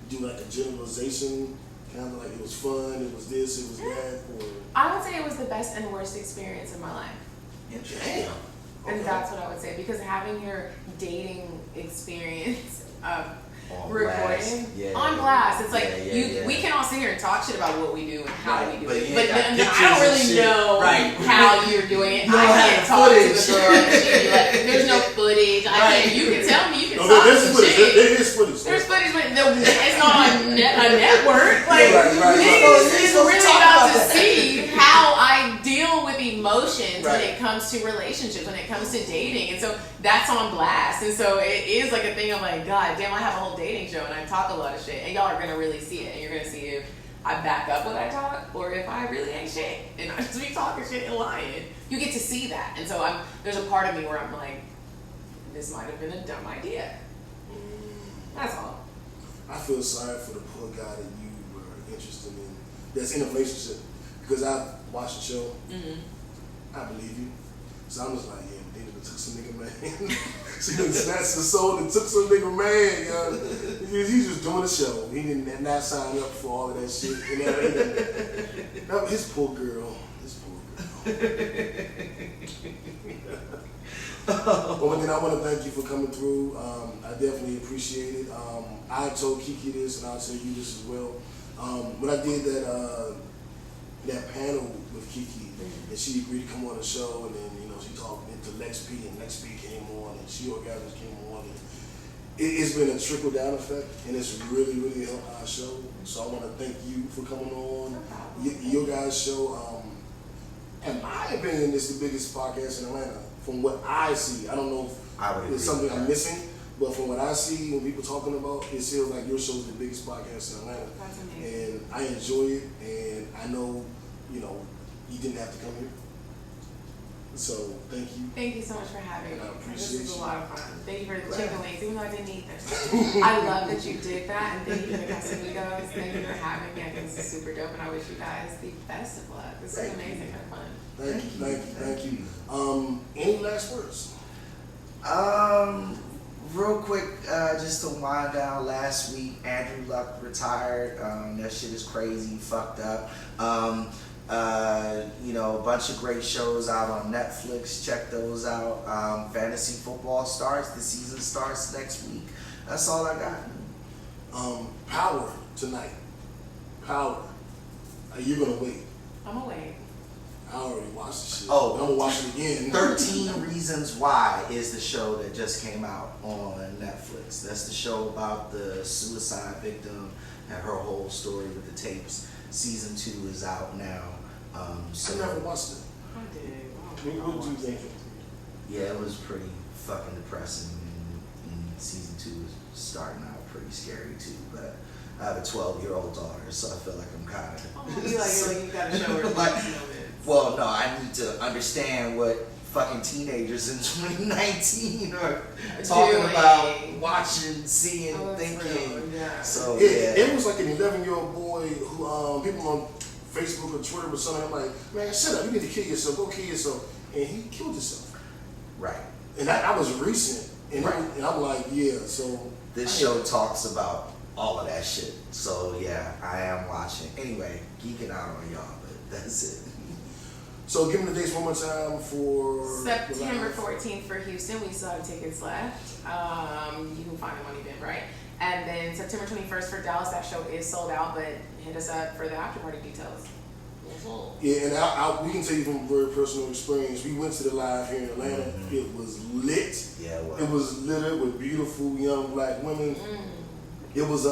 do like a generalization? Kind of like it was fun, it was this, it was that, or? I would say it was the best and worst experience of my life. Interesting. And that's what I would say, because having your dating experience On recording blast. Yeah. on blast, it's like Yeah. we can all sit here and talk shit about what we do and how Right, we do but it, you but ain't got then pictures I don't and really shit. know Right. how you're doing it. You don't I have can't the talk to the footage. girl and she be like, there's no footage. I Right. can't. You can tell me. You can No, talk there's to footage. shit. There is footage. There's footage, but it's not on a network. Like, Right. niggas You're is supposed to really talk about about to that. see how I deal with emotions when Right. it comes to relationships, when it comes to dating. And so that's on blast. And so it is like a thing of like, God damn, I have a whole dating show and I talk a lot of shit. And y'all are going to really see it. And you're going to see if I back up what I talk or if I really ain't shit. And I just be talking shit and lying. You get to see that. And so there's a part of me where I'm like, this might have been a dumb idea. That's all. I feel sorry for the poor guy that you were interested in, that's in a relationship, because I watched the show. I believe you. So I'm just like, yeah, but then took some nigga man. She done snatched the soul and took some nigga man, yo. He's just doing the show. He didn't not sign up for all of that shit. That was his poor girl. His poor girl. Well, then I want to thank you for coming through. I definitely appreciate it. I told Kiki this, and I'll tell you this as well. When I did that panel with Kiki, and she agreed to come on the show, and then she talked into Lex P, and Lex P came on, and She Orgasms came on, and it's been a trickle down effect, and it's really, really helped our show. So I want to thank you for coming on. Your guys' show, in my opinion, it's the biggest podcast in Atlanta. From what I see, I don't know if it's something I'm missing, but from what I see, when people talking about, it feels like your show is the biggest podcast in Atlanta. That's amazing. And I enjoy it, and I know, you didn't have to come here. So thank you. Thank you so much for having me. I This appreciate was you. a lot of fun. Thank you for the chicken wings, even though I didn't eat them. I love that you did that, and thank you for the Casamigos. Thank you for having me. I think this is super dope, and I wish you guys the best of luck. This is amazing and fun. Thank you. Any last words? Real quick, just to wind down, last week Andrew Luck retired. That shit is crazy, fucked up. A bunch of great shows out on Netflix. Check those out. Fantasy football starts. The season starts next week. That's all I got. Power tonight. Power. You're gonna wait. I'm away. I already watched the shit. Oh. I'm gonna watch it again. 13 Reasons Why is the show that just came out on Netflix. That's the show about the suicide victim and her whole story with the tapes. Season 2 is out now. I never watched it. I did. What do you think? Yeah, it was pretty fucking depressing. And season 2 is starting out pretty scary too. But I have a 12-year-old daughter, so I feel like I'm kind of. You you gotta show her like, these moments. well, no, I need to understand what fucking teenagers in 2019 are talking about, watching, seeing, thinking. Real, yeah. So It was like an 11-year-old boy who people on Facebook or Twitter or something. I'm like, man, shut up! You need to kill yourself. Go kill yourself. And he killed himself. right. And that was recent. And, Right. and I'm like, yeah. So This show talks about all of that shit. So yeah, I am watching. Anyway, geeking out on y'all, but that's it. So give me the dates one more time for September 14th for Houston. We still have tickets left. You can find them on Eventbrite. And then September 21st for Dallas. That show is sold out, but hit us up for the after party details. Yeah, and we can tell you from very personal experience. We went to the live here in Atlanta. Mm-hmm. It was lit. Yeah, well. It was littered with beautiful young black women. It was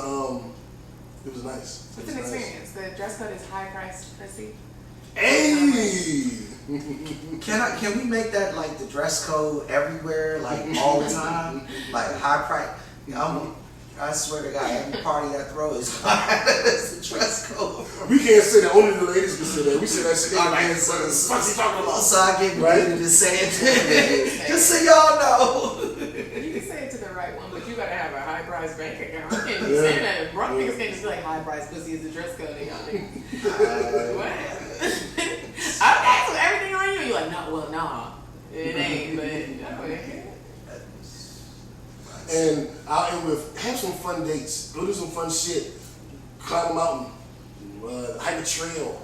nice. It's an experience. The dress code is high priced, Chrissy. Hey. Can we make that like the dress code everywhere, like all the time, like high price? I swear to God, every party I throw is the dress code. We can't say that. Only the ladies can say that. We say that shit. What's he talking about? So I get ready to say it, just so y'all know. You can say it to the right one, but you gotta have a high priced bank account. You can't be saying that. Broke niggas can't just be like high priced pussy is the dress code. They got what? I asked with everything on you. You're like, no, well, nah, it ain't. But And I'll end with have some fun dates. Go do some fun shit. Climb a mountain. Hike a trail.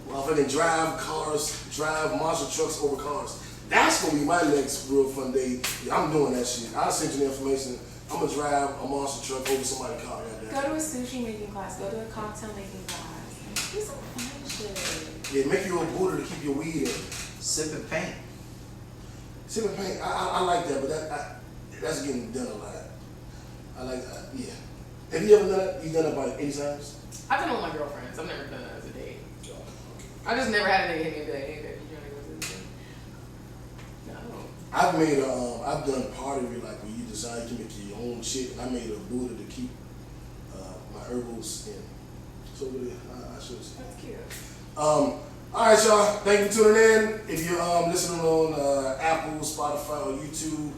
Motherfucking drive monster trucks over cars. That's gonna be my next real fun date. Yeah, I'm doing that shit. I'll send you the information. I'm gonna drive a monster truck over somebody's car. go to a sushi making class. Go to a cocktail making class. Do some fun shit. Yeah, make you a Buddha to keep your weed in. Sipping paint. Sipping paint. I like that, but that's getting done a lot. I like that. Yeah. Have you ever done it? You done it about 80 times? I've done it with my girlfriends. I've never done it as a date. I just never had a nigga hit me and be like, hey, baby, you wanna go to the gym? No. I've done pottery, like when you decide you can make your own shit, and I made a Buddha to keep my herbals in. So really, I should have seen. That's cute. All right, y'all. Thank you for tuning in. If you're listening on Apple, Spotify, or YouTube,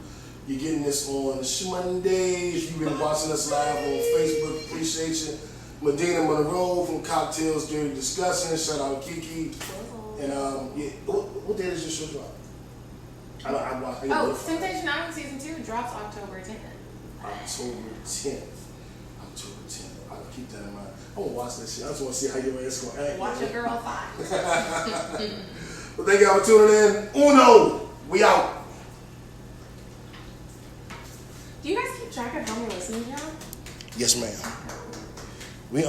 you're getting this on Monday. If you've been watching us live on Facebook, appreciate you. Medinah Monroe from Cocktales, Dirty Discussing. Shout out Kiki. And yeah, what day does your show drop? I watched. Temptation Island Season 2 drops October 10th. October 10th. I'll keep that in mind. I'm gonna watch that shit. I just want to see how your ass gonna act. Watch a girl fight. Well, thank y'all for tuning in. Uno, we out. Do you guys keep track of how many listeners you have? Yes, ma'am. We